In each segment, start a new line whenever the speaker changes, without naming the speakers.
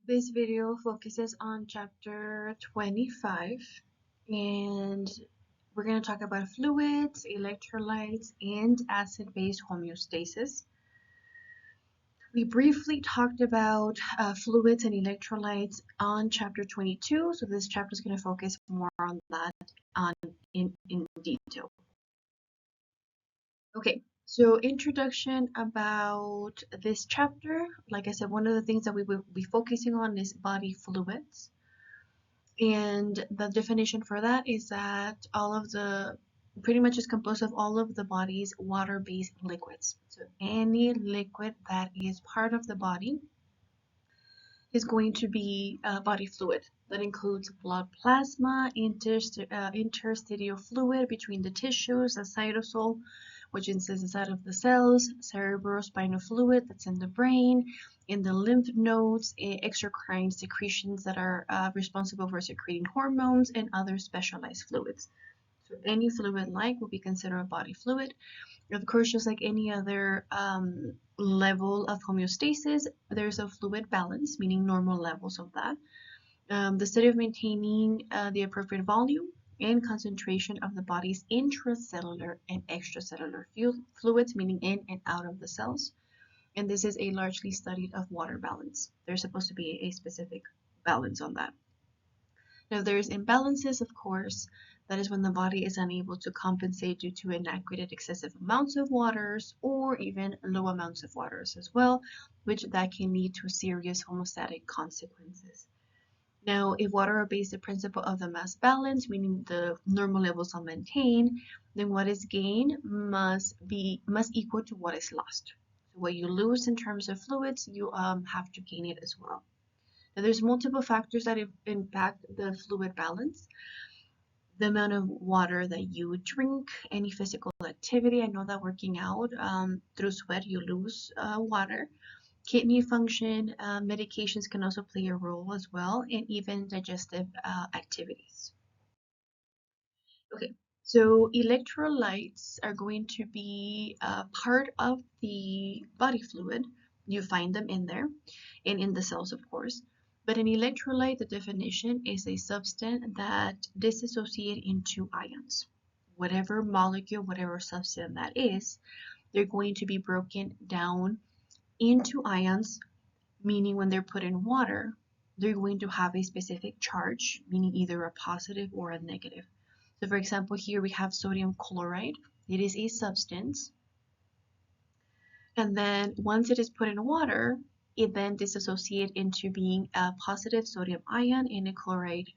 This video focuses on chapter 25, and we're going to talk about fluids, electrolytes, and acid-base homeostasis. We briefly talked about fluids and electrolytes on chapter 22, so this chapter is going to focus more on that in detail. Okay, so introduction about this chapter. Like I said, one of the things that we will be focusing on is body fluids. And the definition for that is that pretty much is composed of all of the body's water-based liquids. So any liquid that is part of the body is going to be body fluid. That includes blood plasma, interstitial fluid between the tissues, the cytosol, which is inside of the cells, cerebrospinal fluid that's in the brain, in the lymph nodes, exocrine secretions that are responsible for secreting hormones, and other specialized fluids. So any fluid will be considered a body fluid. Of course, just like any other level of homeostasis, there's a fluid balance, meaning normal levels of that. The study of maintaining the appropriate volume and concentration of the body's intracellular and extracellular fluids, meaning in and out of the cells. And this is a largely studied of water balance. There's supposed to be a specific balance on that. Now, there's imbalances, of course. That is when the body is unable to compensate due to inadequate excessive amounts of waters or even low amounts of waters as well, which that can lead to serious homeostatic consequences. Now, if water obeys the principle of the mass balance, meaning the normal levels are maintained, then what is gained must equal to what is lost. So what you lose in terms of fluids, you have to gain it as well. Now, there's multiple factors that impact the fluid balance. The amount of water that you drink, any physical activity. I know that working out through sweat, you lose water. Kidney function, medications can also play a role as well, and even digestive activities. Okay, so electrolytes are going to be part of the body fluid. You find them in there and in the cells, of course. But an electrolyte, the definition is a substance that dissociates into ions. Whatever molecule, whatever substance that is, they're going to be broken down into ions, meaning when they're put in water, they're going to have a specific charge, meaning either a positive or a negative. So for example, here we have sodium chloride. It is a substance. And then once it is put in water, it then dissociates into being a positive sodium ion and a chloride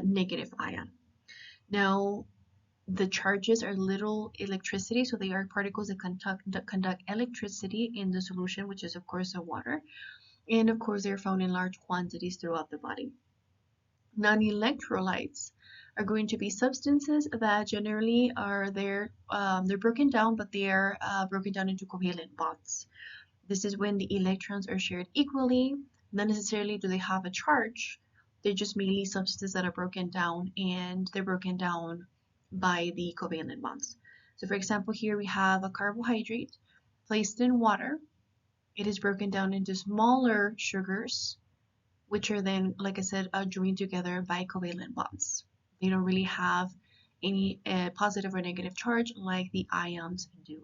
negative ion. Now, the charges are little electricity, so they are particles that conduct electricity in the solution, which is of course the water. And of course, they're found in large quantities throughout the body. Non-electrolytes are going to be substances that generally are there, they're broken down, but they are broken down into covalent bonds. This is when the electrons are shared equally. Not necessarily do they have a charge, they're just mainly substances that are broken down, and they're broken down by the covalent bonds. So for example, here we have a carbohydrate placed in water. It is broken down into smaller sugars, which are then, like I said, joined together by covalent bonds. They don't really have any positive or negative charge like the ions do.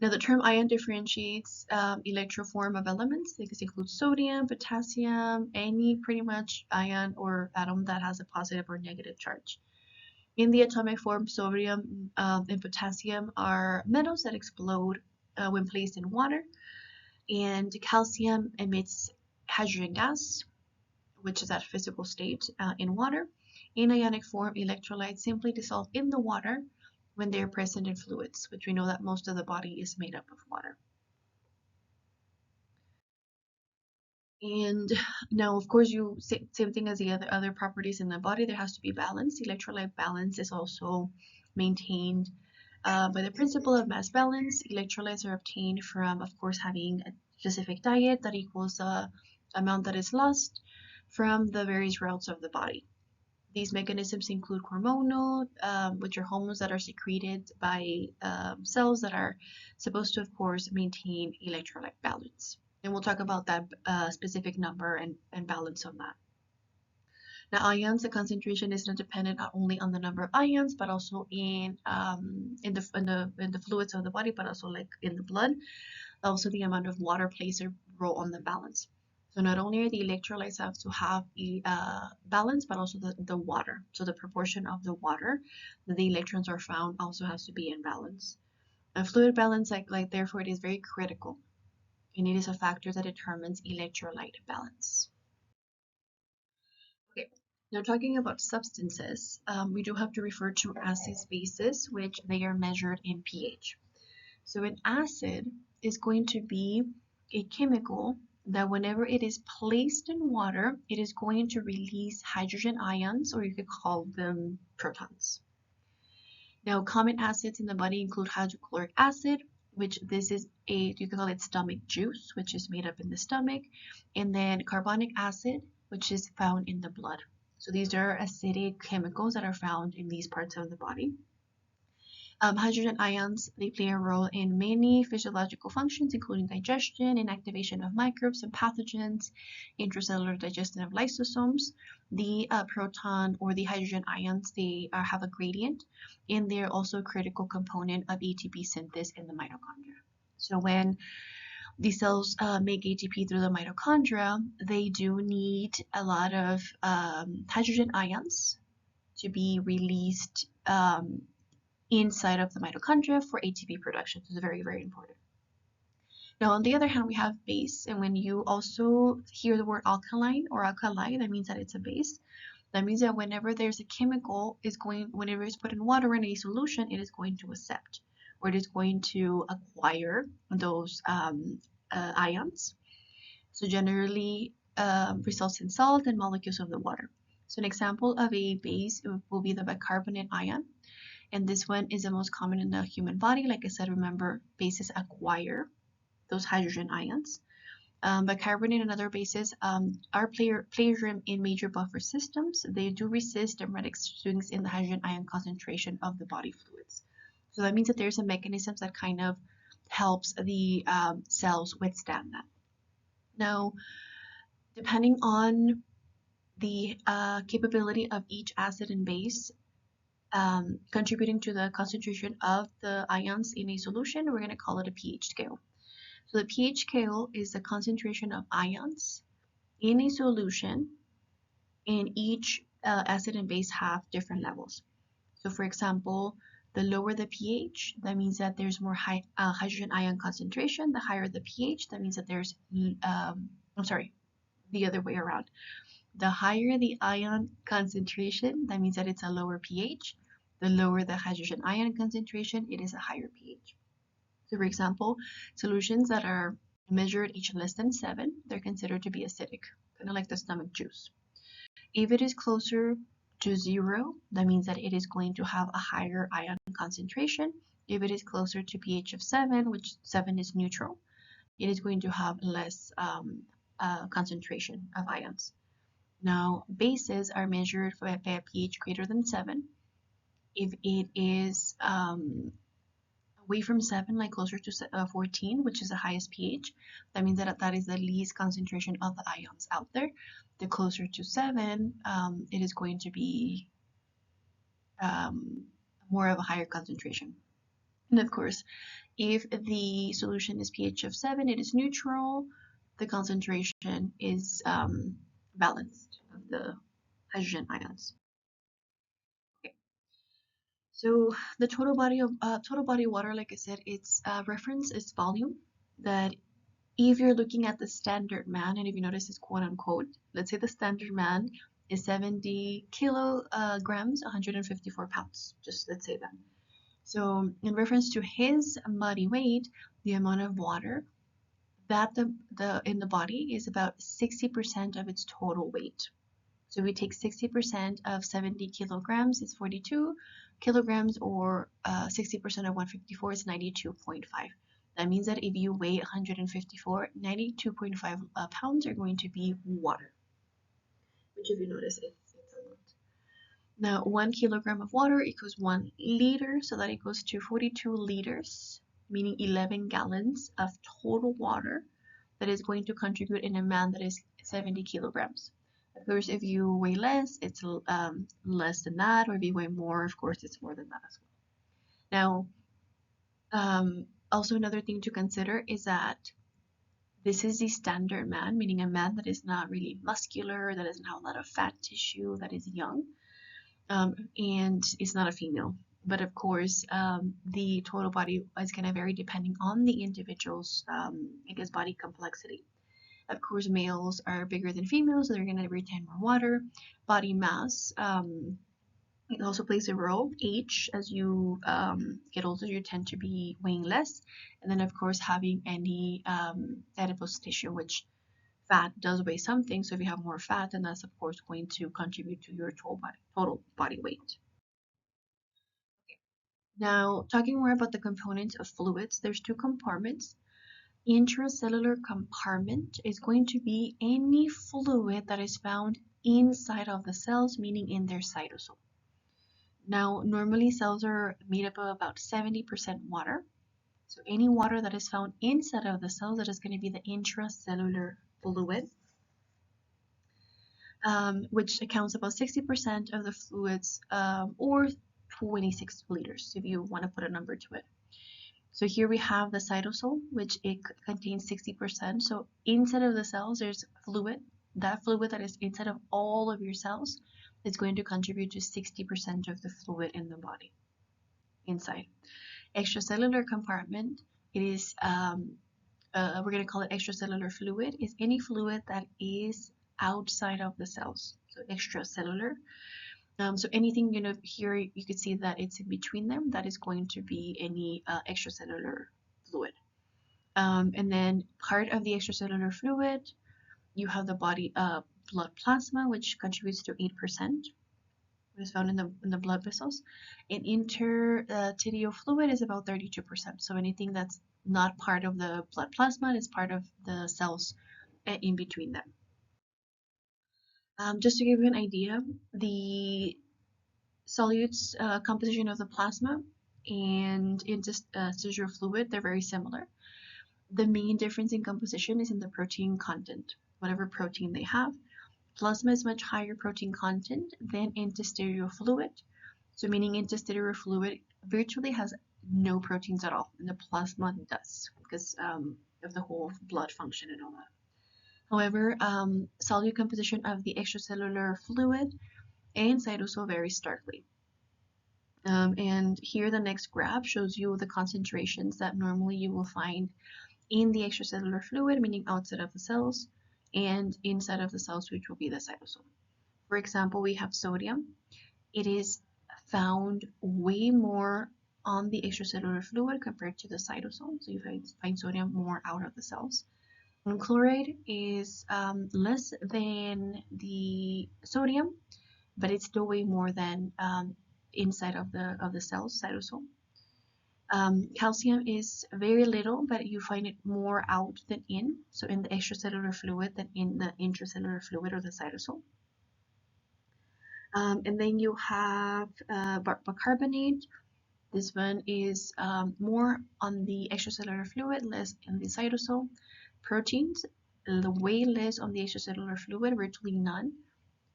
Now, the term ion differentiates electroform of elements. This includes sodium, potassium, any pretty much ion or atom that has a positive or negative charge. In the atomic form, sodium and potassium are metals that explode when placed in water, and calcium emits hydrogen gas, which is that physical state in water. In ionic form, electrolytes simply dissolve in the water when they are present in fluids, which we know that most of the body is made up of water. And now, of course, same thing as the other properties in the body, there has to be balance. Electrolyte balance is also maintained by the principle of mass balance. Electrolytes are obtained from, of course, having a specific diet that equals the amount that is lost from the various routes of the body. These mechanisms include hormonal, which are hormones that are secreted by cells that are supposed to, of course, maintain electrolyte balance. And we'll talk about that specific number and balance on that. Now, ions, the concentration is not dependent not only on the number of ions, but also in the fluids of the body, but also like in the blood. Also, the amount of water plays a role on the balance. So not only are the electrolytes have to have a balance, but also the water. So the proportion of the water that the electrons are found also has to be in balance. A fluid balance, therefore, it is very critical, and it is a factor that determines electrolyte balance. Okay, now talking about substances, we do have to refer to acids, bases, which they are measured in pH. So an acid is going to be a chemical that whenever it is placed in water, it is going to release hydrogen ions, or you could call them protons. Now, common acids in the body include hydrochloric acid, which this is you can call it stomach juice, which is made up in the stomach, and then carbonic acid, which is found in the blood. So these are acidic chemicals that are found in these parts of the body. Hydrogen ions, they play a role in many physiological functions, including digestion and activation of microbes and pathogens, intracellular digestion of lysosomes. The proton or the hydrogen ions, they have a gradient, and they're also a critical component of ATP synthesis in the mitochondria. So when the cells make ATP through the mitochondria, they do need a lot of hydrogen ions to be released inside of the mitochondria for ATP production. So it's very, very important. Now, on the other hand, we have base, and when you also hear the word alkaline or alkali, that means that it's a base. That means that whenever there's a chemical whenever it's put in water in a solution, it is going to accept, or it is going to acquire those ions. So generally results in salt and molecules of the water. So an example of a base will be the bicarbonate ion. And this one is the most common in the human body. Like I said, remember, bases acquire those hydrogen ions. Bicarbonate and other bases are player in major buffer systems. They do resist dramatic swings in the hydrogen ion concentration of the body fluids. So that means that there's a mechanism that kind of helps the cells withstand that. Now, depending on the capability of each acid and base, contributing to the concentration of the ions in a solution, we're going to call it a pH scale. So the pH scale is the concentration of ions in a solution, and each acid and base have different levels. So for example, the lower the pH, that means that there's more hydrogen ion concentration. The higher the pH, that means that there's, the other way around. The higher the ion concentration, that means that it's a lower pH. The lower the hydrogen ion concentration, it is a higher pH. So for example, solutions that are measured each less than 7, they're considered to be acidic, kind of like the stomach juice. If it is closer to 0, that means that it is going to have a higher ion concentration. If it is closer to pH of 7, which 7 is neutral, it is going to have less concentration of ions. Now, bases are measured by a pH greater than 7. If it is away from 7, like closer to 14, which is the highest pH, that means that is the least concentration of the ions out there. The closer to 7, it is going to be more of a higher concentration. And of course, if the solution is pH of 7, it is neutral. The concentration is balanced of the hydrogen ions. Okay. So the total body water, like I said, its reference is volume. That if you're looking at the standard man, and if you notice it's quote unquote, let's say the standard man is 70 kilograms, 154 pounds. Just let's say that. So in reference to his body weight, the amount of water that in the body is about 60% of its total weight. So we take 60% of 70 kilograms is 42 kilograms, or 60% of 154 is 92.5. That means that if you weigh 154, 92.5 pounds are going to be water, which if you notice, it's a lot. Now, 1 kilogram of water equals 1 liter, so that equals to 42 liters, meaning 11 gallons of total water that is going to contribute in a man that is 70 kilograms. Of course, if you weigh less, it's less than that, or if you weigh more, of course, it's more than that as well. Now, also another thing to consider is that this is the standard man, meaning a man that is not really muscular, that doesn't have a lot of fat tissue, that is young, and is not a female. But of course, the total body is going to vary depending on the individual's, I guess, body complexity. Of course, males are bigger than females, so they're going to retain more water. Body mass, it also plays a role. Age, as you get older, you tend to be weighing less. And then, of course, having any adipose tissue, which fat does weigh something. So if you have more fat, then that's, of course, going to contribute to your total body weight. Now, talking more about the components of fluids, there's two compartments. Intracellular compartment is going to be any fluid that is found inside of the cells, meaning in their cytosol. Now, normally cells are made up of about 70% water. So any water that is found inside of the cells, that is going to be the intracellular fluid, which accounts about 60% of the fluids, or 26 liters, if you want to put a number to it. So here we have the cytosol, which it contains 60%. So inside of the cells, there's fluid. That fluid that is inside of all of your cells is going to contribute to 60% of the fluid in the body inside. Extracellular compartment, it is, we're going to call it extracellular fluid, is any fluid that is outside of the cells. So extracellular. So anything, here you could see that it's in between them. That is going to be any extracellular fluid. And then part of the extracellular fluid, you have the body blood plasma, which contributes to 8%. What is found in the blood vessels. And interstitial fluid is about 32%. So anything that's not part of the blood plasma is part of the cells in between them. Just to give you an idea, the solutes composition of the plasma and interstitial fluid, they're very similar. The main difference in composition is in the protein content, whatever protein they have. Plasma is much higher protein content than interstitial fluid. So meaning interstitial fluid virtually has no proteins at all, and the plasma does because of the whole blood function and all that. However, solute composition of the extracellular fluid and cytosol vary starkly. And here the next graph shows you the concentrations that normally you will find in the extracellular fluid, meaning outside of the cells, and inside of the cells, which will be the cytosol. For example, we have sodium. It is found way more on the extracellular fluid compared to the cytosol. So you find sodium more out of the cells. And chloride is less than the sodium, but it's still way more than inside of the cells, cytosol. Calcium is very little, but you find it more out than in, so in the extracellular fluid than in the intracellular fluid or the cytosol. And then you have bicarbonate. This one is more on the extracellular fluid, less in the cytosol. Proteins, way less on the extracellular fluid, virtually none,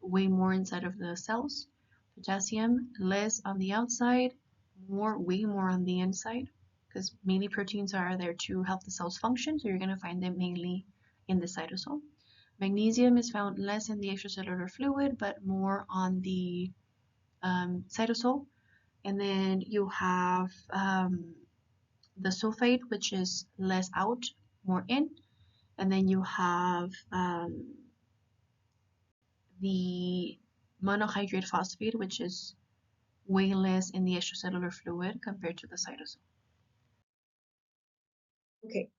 way more inside of the cells. Potassium, less on the outside, way more on the inside, because mainly proteins are there to help the cells function, so you're going to find them mainly in the cytosol. Magnesium is found less in the extracellular fluid, but more on the cytosol. And then you have the sulfate, which is less out, more in. And then you have the monohydrate phosphate, which is way less in the extracellular fluid compared to the cytosol. Okay,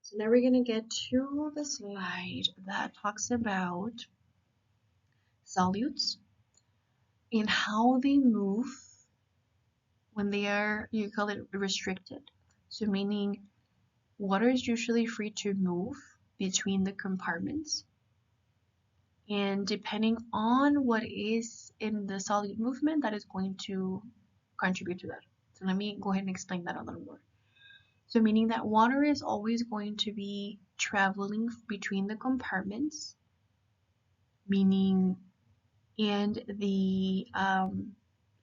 so now we're going to get to the slide that talks about solutes and how they move when they are, you call it restricted. So meaning water is usually free to move between the compartments. And depending on what is in the solute movement, that is going to contribute to that. So let me go ahead and explain that a little more. So meaning that water is always going to be traveling between the compartments, meaning and the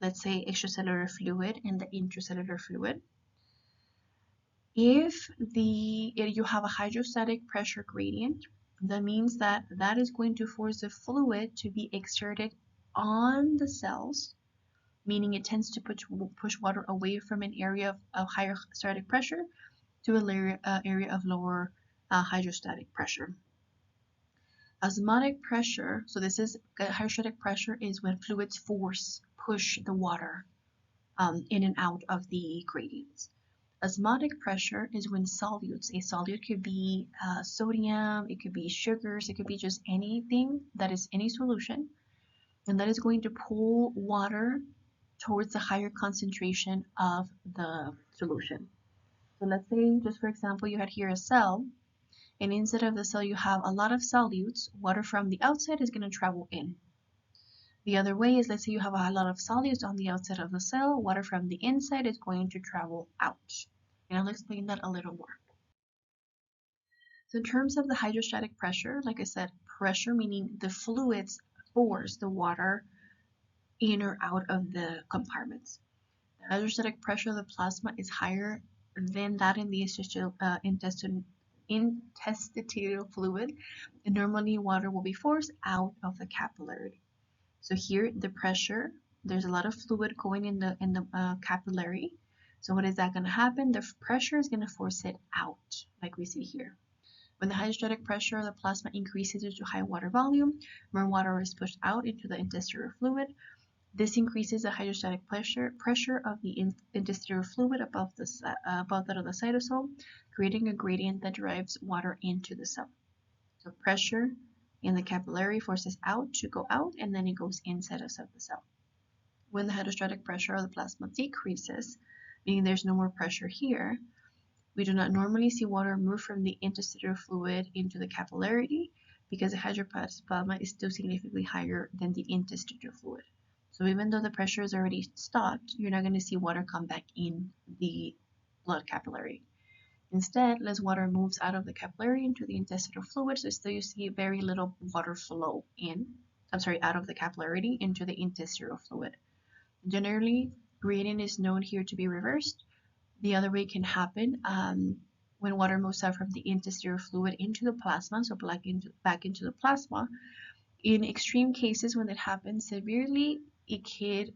let's say extracellular fluid and the intracellular fluid. If you have a hydrostatic pressure gradient, that means that is going to force the fluid to be exerted on the cells, meaning it tends to push water away from an area of higher static pressure to an area of lower hydrostatic pressure. Osmotic pressure, so this is hydrostatic pressure, is when fluids push the water in and out of the gradients. Osmotic pressure is when solutes, a solute could be sodium, it could be sugars, it could be just anything that is any solution, and that is going to pull water towards the higher concentration of the solution. So let's say, just for example, you had here a cell, and inside of the cell you have a lot of solutes. Water from the outside is going to travel in. The other way is, let's say you have a lot of solutes on the outside of the cell, water from the inside is going to travel out. And I'll explain that a little more. So in terms of the hydrostatic pressure, like I said, pressure meaning the fluids force the water in or out of the compartments. The hydrostatic pressure of the plasma is higher than that in the interstitial fluid, and normally water will be forced out of the capillary. So here the pressure, there's a lot of fluid going in the capillary. So what is that going to happen? The pressure is going to force it out, like we see here. When the hydrostatic pressure of the plasma increases due to high water volume, more water is pushed out into the interstitial fluid. This increases the hydrostatic pressure of the interstitial fluid above that of the cytosol, creating a gradient that drives water into the cell. So pressure in the capillary forces out to go out, and then it goes inside of the cell. When the hydrostatic pressure of the plasma decreases, meaning there's no more pressure here, we do not normally see water move from the interstitial fluid into the capillary because the hydrostatic plasma is still significantly higher than the interstitial fluid. So even though the pressure is already stopped, you're not going to see water come back in the blood capillary. Instead, less water moves out of the capillary into the interstitial fluid, so still you see very little water flow out of the capillary into the interstitial fluid. Generally, gradient is known here to be reversed. The other way can happen when water moves out from the interstitial fluid into the plasma, so back into the plasma. In extreme cases, when it happens severely, it could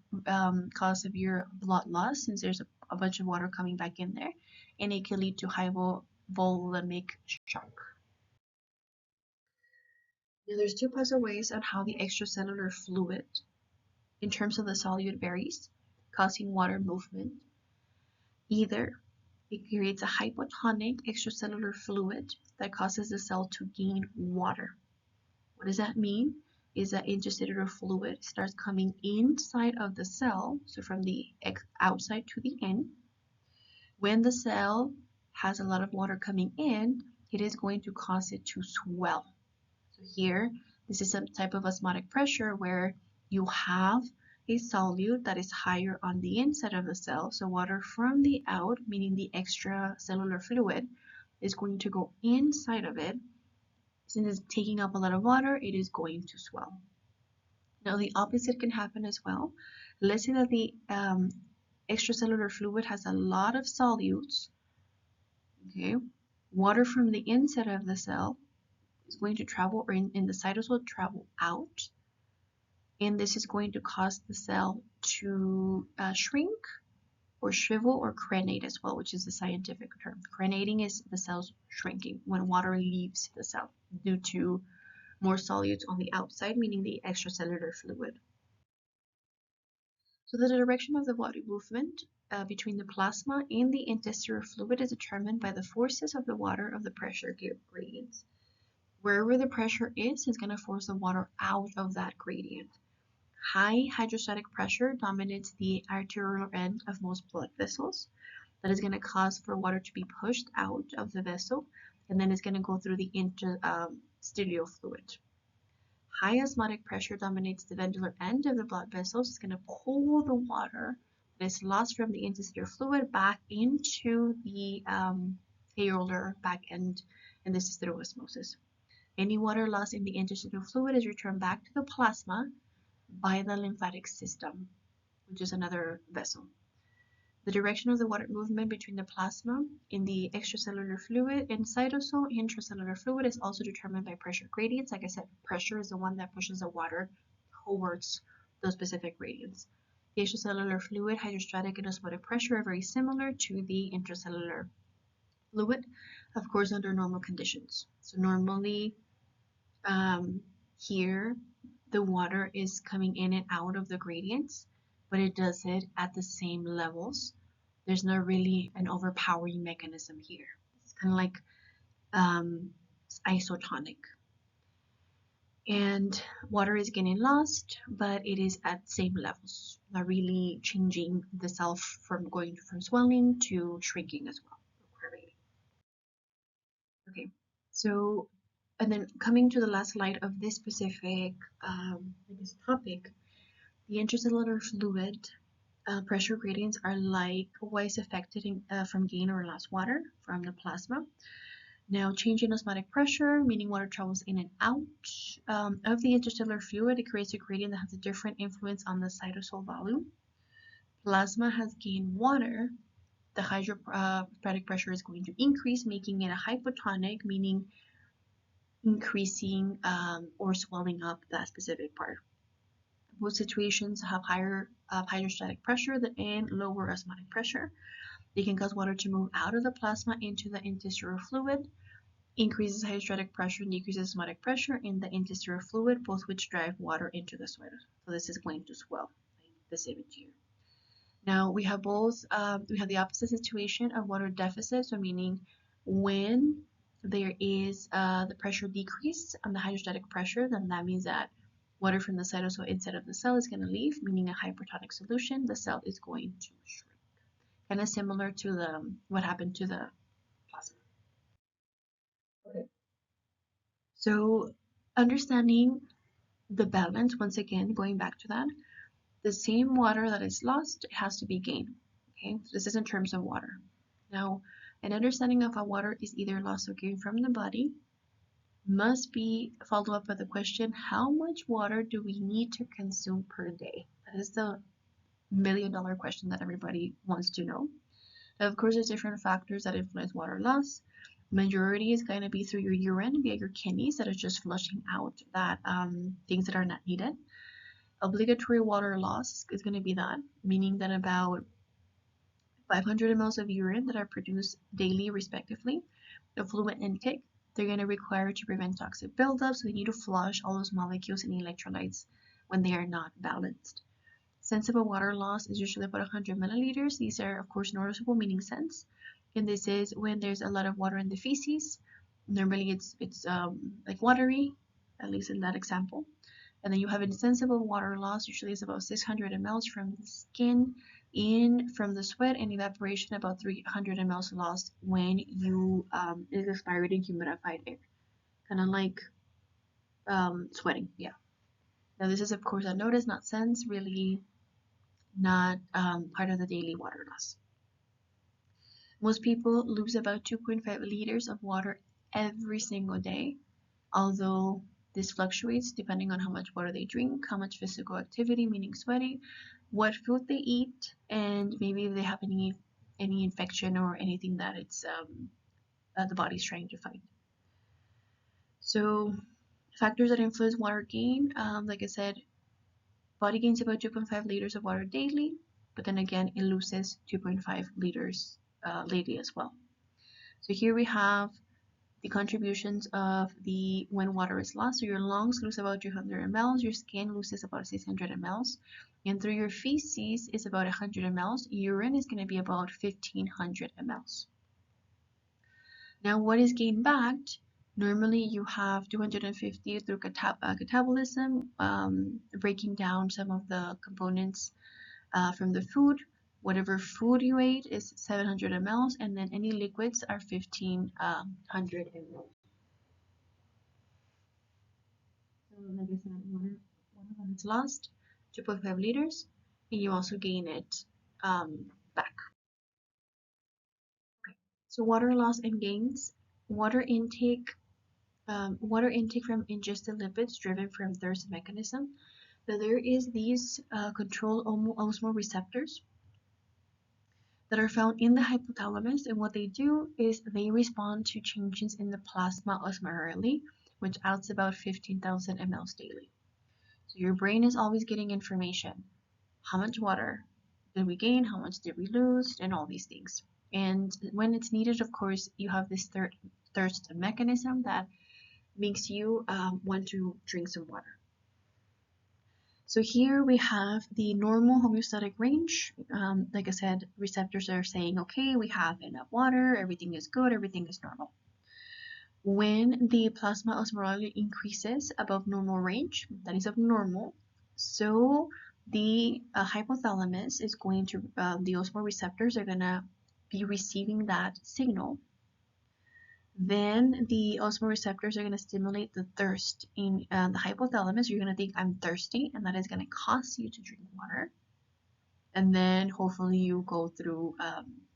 cause severe blood loss, since there's a bunch of water coming back in there, and it can lead to hypovolemic shock. Now, there's two possible ways on how the extracellular fluid, in terms of the solute, varies, causing water movement. Either it creates a hypotonic extracellular fluid that causes the cell to gain water. What does that mean? Is that interstitial fluid starts coming inside of the cell, so from the outside to the in. When the cell has a lot of water coming in, it is going to cause it to swell. So here, this is some type of osmotic pressure where you have a solute that is higher on the inside of the cell, so water from the out, meaning the extracellular fluid, is going to go inside of it. Since it's taking up a lot of water, it is going to swell. Now the opposite can happen as well. Let's say that the extracellular fluid has a lot of solutes. Okay, water from the inside of the cell is going to travel, or in the cytosol, travel out, and this is going to cause the cell to shrink or shrivel or crenate as well, which is the scientific term. Crenating is the cells shrinking when water leaves the cell due to more solutes on the outside, meaning the extracellular fluid. So the direction of the body movement between the plasma and the interstitial fluid is determined by the forces of the water of the pressure gradients. Wherever the pressure is going to force the water out of that gradient. High hydrostatic pressure dominates the arterial end of most blood vessels. That is going to cause for water to be pushed out of the vessel, and then it's going to go through the interstitial fluid. High osmotic pressure dominates the vendular end of the blood vessels. It's going to pull the water that is lost from the interstitial fluid back into the areolar back end, and this is through osmosis. Any water lost in the interstitial fluid is returned back to the plasma by the lymphatic system, which is another vessel. The direction of the water movement between the plasma in the extracellular fluid and cytosol intracellular fluid is also determined by pressure gradients. Like I said, pressure is the one that pushes the water towards those specific gradients. The extracellular fluid, hydrostatic and osmotic pressure are very similar to the intracellular fluid, of course, under normal conditions. So normally here, the water is coming in and out of the gradients, but it does it at the same levels. There's not really an overpowering mechanism here. It's kind of like isotonic. And water is getting lost, but it is at same levels, not really changing the self from going from swelling to shrinking as well. Okay, so and then coming to the last slide of this specific topic, the intracellular fluid pressure gradients are likewise affected from gain or lost water from the plasma. Now, change in osmotic pressure, meaning water travels in and out of the interstellar fluid, it creates a gradient that has a different influence on the cytosol volume. Plasma has gained water, the hydrostatic pressure is going to increase, making it a hypotonic, meaning increasing or swelling up that specific part. Most situations have higher hydrostatic pressure and lower osmotic pressure. They can cause water to move out of the plasma into the interstitial fluid, increases hydrostatic pressure and decreases osmotic pressure in the interstitial fluid, both which drive water into the sweat. So this is going to swell, like this image here. Now we have we have the opposite situation of water deficit, so meaning when there is the pressure decrease on the hydrostatic pressure, then that means that water from the cytosol inside of the cell is going to leave, meaning a hypertonic solution. The cell is going to shrink. Kind of similar to what happened to the plasma. Okay. So understanding the balance, once again, going back to that, the same water that is lost, it has to be gained. Okay, so this is in terms of water. Now, an understanding of how water is either lost or gained from the body must be followed up by the question, how much water do we need to consume per day? That is the million-dollar question that everybody wants to know. Now, of course, there's different factors that influence water loss. Majority is going to be through your urine via your kidneys that are just flushing out that things that are not needed. Obligatory water loss is going to be that, meaning that about 500 mLs of urine that are produced daily, respectively. The fluid intake, they're going to require to prevent toxic buildup, so they need to flush all those molecules and electrolytes when they are not balanced. Sensible water loss is usually about 100 milliliters. These are, of course, noticeable, meaning sense. And this is when there's a lot of water in the feces. Normally, it's like watery, at least in that example. And then you have insensible water loss, usually it's about 600 mLs from the skin, from the sweat, and evaporation about 300 mLs lost when you is expired in humidified air, kind of like sweating. Yeah. Now this is of course a notice, not sense, really not part of the daily water loss. Most people lose about 2.5 liters of water every single day, although this fluctuates depending on how much water they drink, how much physical activity, meaning sweating, what food they eat, and maybe if they have any infection or anything that it's the body's trying to fight. So factors that influence water gain, like I said, body gains about 2.5 liters of water daily, but then again it loses 2.5 liters daily as well. So here we have the contributions of when water is lost. So your lungs lose about 200 mLs, your skin loses about 600 mLs, and through your feces is about 100 mLs. Urine is going to be about 1500 mLs. Now, what is gained back? Normally, you have 250 through catabolism, breaking down some of the components from the food. Whatever food you ate is 700 mLs, and then any liquids are 1500 mLs. So like I said, water when it's lost, 2.5 liters, and you also gain it back. Okay. So water loss and gains water intake from ingested lipids driven from thirst mechanism. So there is these control osmoreceptors receptors that are found in the hypothalamus, and what they do is they respond to changes in the plasma osmolarity, which adds about 15,000 mL daily. So your brain is always getting information. How much water did we gain? How much did we lose? And all these things. And when it's needed, of course, you have this thirst mechanism that makes you want to drink some water. So here we have the normal homeostatic range. Like I said, receptors are saying, okay, we have enough water, everything is good, everything is normal. When the plasma osmolarity increases above normal range, that is abnormal, so the hypothalamus is going to, the osmoreceptors are going to be receiving that signal. Then the osmoreceptors are going to stimulate the thirst in the hypothalamus. You're going to think, I'm thirsty, and that is going to cause you to drink water. And then hopefully you go through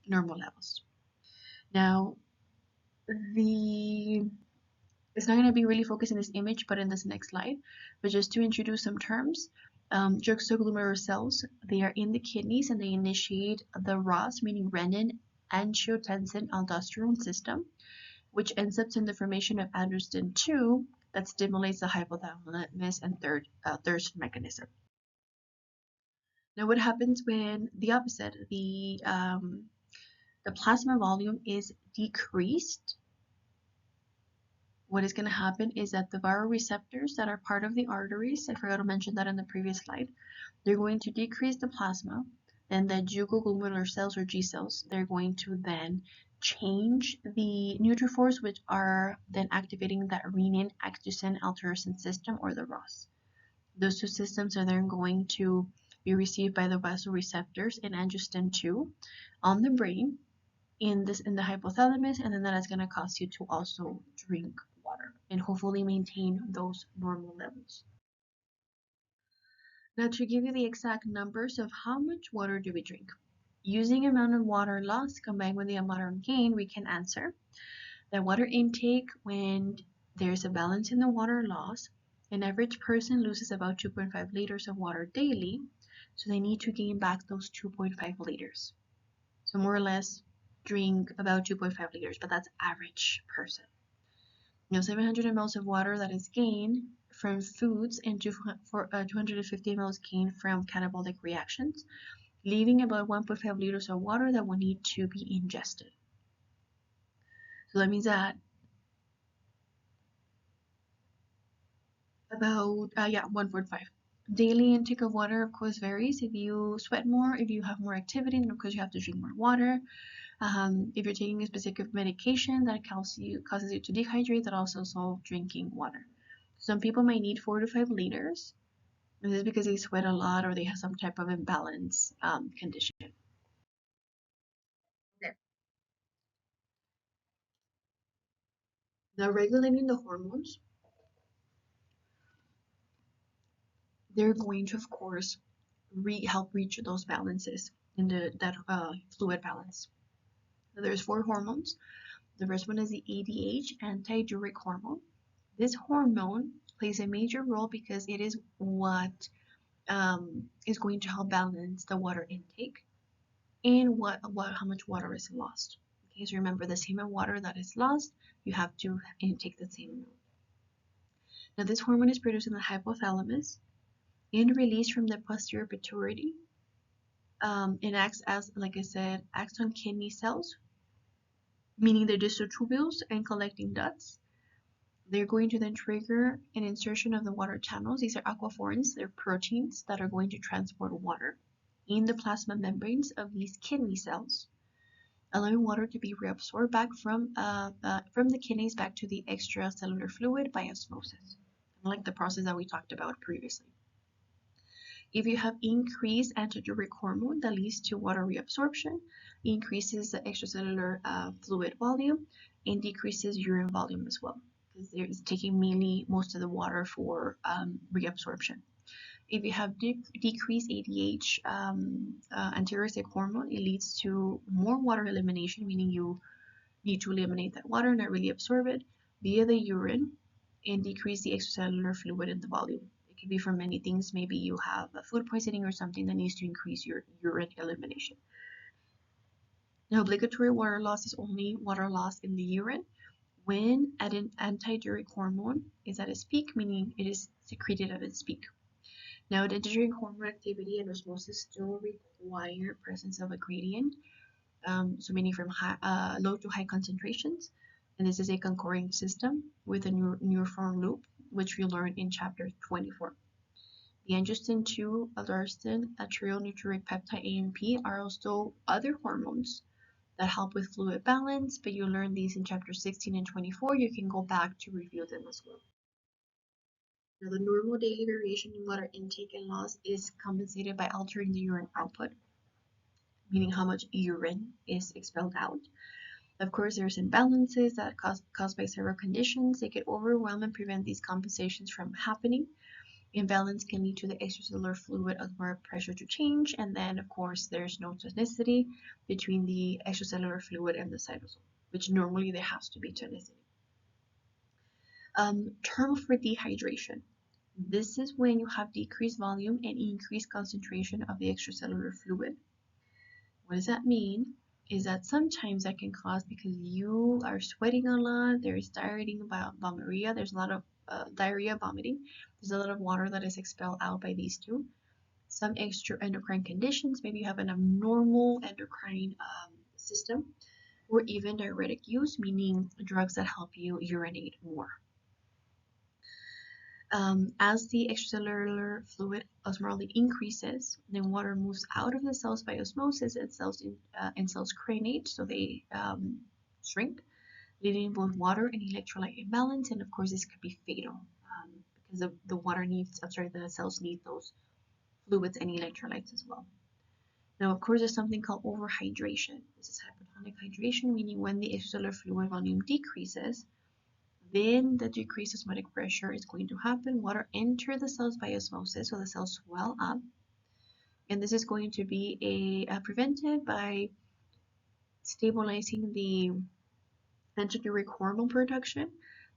normal levels. Now, it's not going to be really focused in this image, but in this next slide. But just to introduce some terms, juxtaglomerular cells, they are in the kidneys and they initiate the ROS, meaning renin, angiotensin aldosterone system, which ends up in the formation of androsten 2 that stimulates the hypothalamus and thirst mechanism. Now, what happens when the opposite, the plasma volume is decreased? What is going to happen is that the baroreceptors that are part of the arteries, I forgot to mention that in the previous slide, they're going to decrease the plasma. Then the jugular cells or G cells, they're going to then change the neutrophils, which are then activating that renin angiotensin aldosterone system, or the ROS. Those two systems are then going to be received by the vasoreceptors in angiotensin 2 on the brain in the hypothalamus, and then that is going to cause you to also drink water and hopefully maintain those normal levels. Now, to give you the exact numbers of how much water do we drink, using amount of water lost combined with the amount of gain, we can answer that water intake, when there's a balance in the water loss, an average person loses about 2.5 liters of water daily, so they need to gain back those 2.5 liters. So more or less drink about 2.5 liters, but that's average person. 700 mLs of water that is gained from foods and 250 mLs gained from catabolic reactions, leaving about 1.5 liters of water that will need to be ingested. So that means that about 1.5. Daily intake of water, of course, varies. If you sweat more, if you have more activity, then of course you have to drink more water. If you're taking a specific medication that causes you to dehydrate, that also drinking water. Some people might need 4 to 5 liters. And this is because they sweat a lot or they have some type of imbalance condition. Okay. Now, regulating the hormones, they're going to, of course, help reach those balances in that fluid balance. So there's 4 hormones. The first one is the ADH, antidiuretic hormone. This hormone plays a major role because it is what is going to help balance the water intake and how much water is lost. Okay, so remember, the same amount of water that is lost, you have to intake the same amount. Now, this hormone is produced in the hypothalamus and released from the posterior pituitary. It acts as, like I said, acts on kidney cells, meaning they're distal tubules and collecting ducts. They're going to then trigger an insertion of the water channels. These are aquaphorins. They're proteins that are going to transport water in the plasma membranes of these kidney cells, allowing water to be reabsorbed back from the kidneys back to the extracellular fluid by osmosis, like the process that we talked about previously. If you have increased antidiuretic hormone, that leads to water reabsorption, increases the extracellular fluid volume, and decreases urine volume as well, because it's taking mainly most of the water for reabsorption. If you have decreased ADH, antidiuretic hormone, it leads to more water elimination, meaning you need to eliminate that water, not really absorb it via the urine, and decrease the extracellular fluid in the volume. It could be from many things. Maybe you have a food poisoning or something that needs to increase your urine elimination. Now, obligatory water loss is only water loss in the urine when an antidiuretic hormone is at its peak, meaning it is secreted at its peak. Now, antidiuretic hormone activity and osmosis still require presence of a gradient, so meaning from low to high concentrations. And this is a concurring system with a neutron loop, which we learned in chapter 24. The angiotensin 2, aldosterone, arterial natriuretic peptide AMP are also other hormones that help with fluid balance, but you learn these in chapter 16 and 24. You can go back to review them as well. Now, the normal daily variation in water intake and loss is compensated by altering the urine output, meaning how much urine is expelled out. Of course, there's imbalances that caused by several conditions. They could overwhelm and prevent these compensations from happening. Imbalance can lead to the extracellular fluid osmotic pressure to change, and then, of course, there's no tonicity between the extracellular fluid and the cytosol, which normally there has to be tonicity. Term for dehydration. This is when you have decreased volume and increased concentration of the extracellular fluid. What does that mean? Is that sometimes that can cause, because you are sweating a lot, there's vomiting, there's a lot of diarrhea, vomiting, there's a lot of water that is expelled out by these two. Some extra endocrine conditions, maybe you have an abnormal endocrine system, or even diuretic use, meaning drugs that help you urinate more. As the extracellular fluid osmolarly increases, then water moves out of the cells by osmosis, and cells crenate, so they shrink, leaving both water and electrolyte imbalance. And of course, this could be fatal because the cells need those fluids and electrolytes as well. Now, of course, there's something called overhydration. This is hypotonic hydration, meaning when the extracellular fluid volume decreases, then the decreased osmotic pressure is going to happen. Water enter the cells by osmosis, so the cells swell up. And this is going to be prevented by stabilizing the antidiuretic hormone production.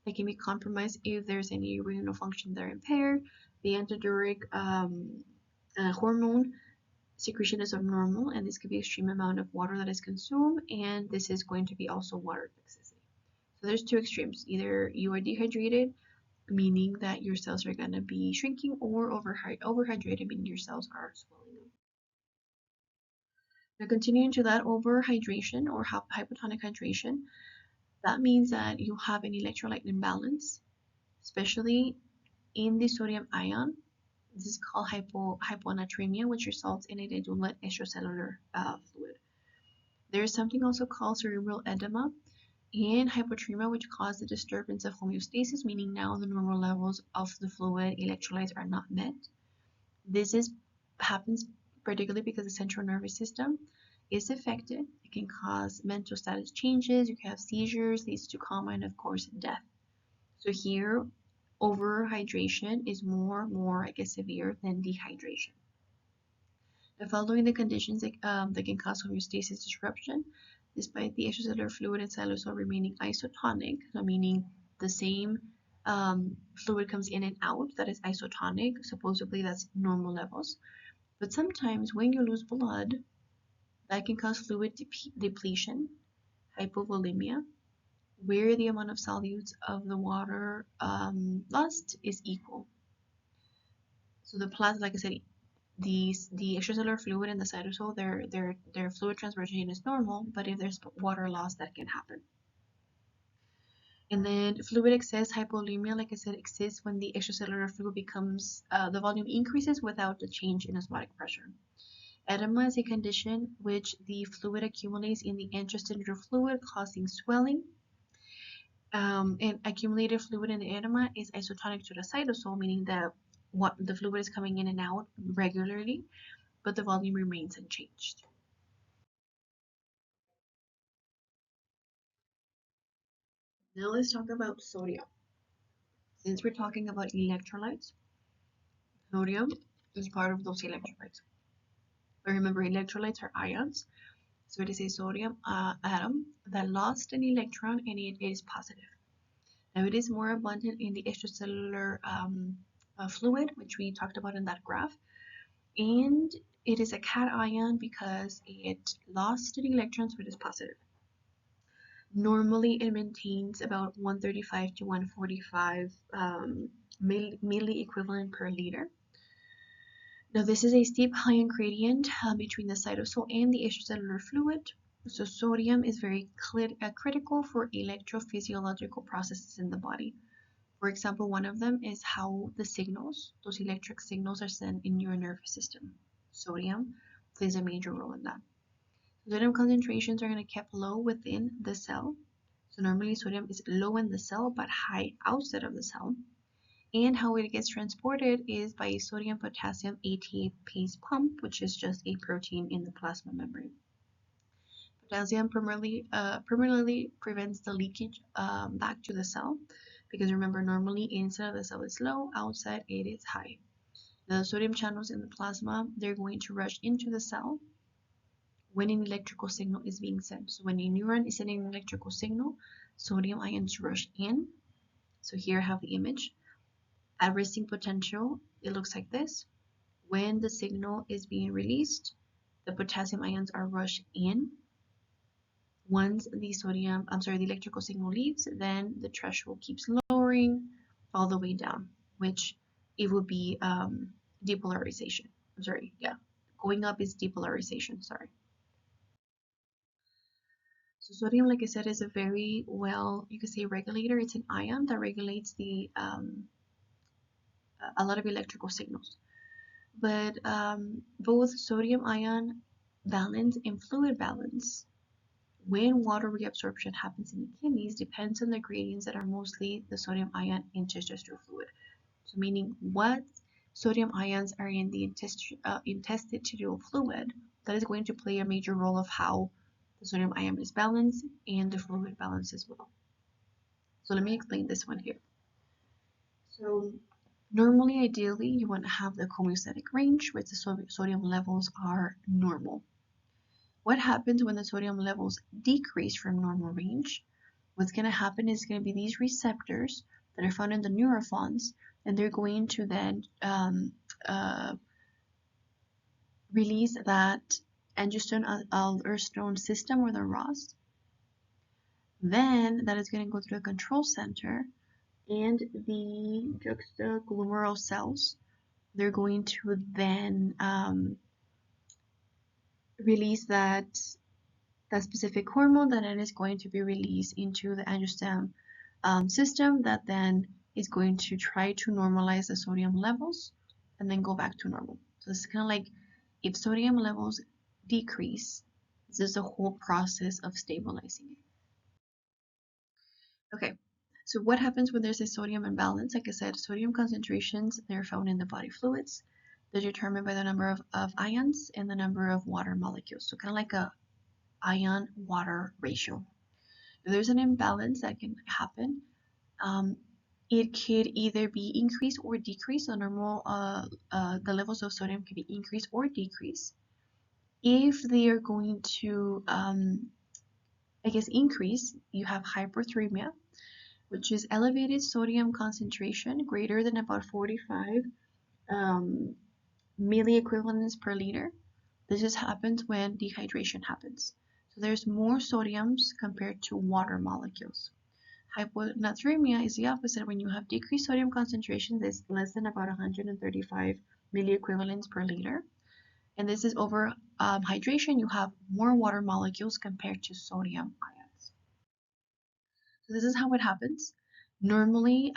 That can be compromised if there's any renal function that are impaired. The antidiuretic hormone secretion is abnormal, and this could be extreme amount of water that is consumed, and this is going to be also water toxicity. So there's two extremes. Either you are dehydrated, meaning that your cells are going to be shrinking, or overhydrated, meaning your cells are swelling up. Now, continuing to that, overhydration or hypotonic hydration, that means that you have an electrolyte imbalance, especially in the sodium ion. This is called hyponatremia, which results in a diluted extracellular fluid. There is something also called cerebral edema and hypotremia, which cause the disturbance of homeostasis, meaning now the normal levels of the fluid electrolytes are not met. This happens particularly because the central nervous system is affected. It can cause mental status changes, you can have seizures, leads to coma, and of course death. So here, overhydration is more severe than dehydration. The following the conditions that can cause homeostasis disruption, despite the extracellular fluid and cytosol remaining isotonic, so meaning the same fluid comes in and out, that is isotonic, supposedly that's normal levels. But sometimes when you lose blood, that can cause fluid depletion, hypovolemia, where the amount of solutes of the water lost is equal. So the plasma, like I said, the extracellular fluid and the cytosol, their fluid transversion is normal, but if there's water loss, that can happen. And then fluid excess, hypovolemia, like I said, exists when the extracellular fluid becomes, the volume increases without the change in osmotic pressure. Edema is a condition which the fluid accumulates in the interstitial fluid, causing swelling. And accumulated fluid in the edema is isotonic to the cytosol, meaning that the fluid is coming in and out regularly, but the volume remains unchanged. Now let's talk about sodium. Since we're talking about electrolytes, sodium is part of those electrolytes. But remember, electrolytes are ions, So it is a sodium atom that lost an electron and it is positive. Now it is more abundant in the extracellular fluid, which we talked about in that graph. And it is a cation because it lost an electron, so it is positive. Normally it maintains about 135 to 145 milli equivalent per liter. Now this is a steep ion gradient between the cytosol and the extracellular fluid. So sodium is very critical for electrophysiological processes in the body. For example, one of them is how the signals, those electric signals, are sent in your nervous system. Sodium plays a major role in that. Sodium concentrations are going to be kept low within the cell. So normally sodium is low in the cell but high outside of the cell. And how it gets transported is by a sodium potassium ATPase pump, which is just a protein in the plasma membrane. Potassium permanently prevents the leakage back to the cell, because remember, normally inside of the cell is low, outside it is high. The sodium channels in the plasma, they're going to rush into the cell when an electrical signal is being sent. So when a neuron is sending an electrical signal, sodium ions rush in. So here I have the image. At resting potential, it looks like this. When the signal is being released, the potassium ions are rushed in. Once the the electrical signal leaves, then the threshold keeps lowering all the way down, which it would be depolarization. Going up is depolarization, sorry. So sodium, like I said, is a very well, you could say, regulator. It's an ion that regulates the a lot of electrical signals. But both sodium ion balance and fluid balance, when water reabsorption happens in the kidneys, depends on the gradients that are mostly the sodium ion interstitial fluid. So meaning what sodium ions are in the interstitial fluid, that is going to play a major role of how the sodium ion is balanced and the fluid balance as well. So let me explain this one here. So normally, ideally, you want to have the homeostatic range where the sodium levels are normal. What happens when the sodium levels decrease from normal range? What's going to happen is going to be these receptors that are found in the neurophons, and they're going to then release that angiostensin-aldosterone system, or the ROS. Then that is going to go through the control center, and the juxtaglomerular cells, they're going to then release that specific hormone that then is going to be released into the angiostensin system, that then is going to try to normalize the sodium levels and then go back to normal. So this is kind of like, if sodium levels decrease, this is the whole process of stabilizing it. Okay, so what happens when there's a sodium imbalance? Like I said, sodium concentrations, they're found in the body fluids. They're determined by the number of ions and the number of water molecules. So kind of like a ion-water ratio. If there's an imbalance that can happen, it could either be increased or decreased. The the levels of sodium can be increased or decreased. If they are going to, increase, you have hyperthermia, which is elevated sodium concentration greater than about 45 milliequivalents per liter. This just happens when dehydration happens. So there's more sodiums compared to water molecules. Hyponatremia is the opposite. When you have decreased sodium concentration, that's less than about 135 milliequivalents per liter. And this is over hydration, you have more water molecules compared to sodium ions. So this is how it happens. Normally,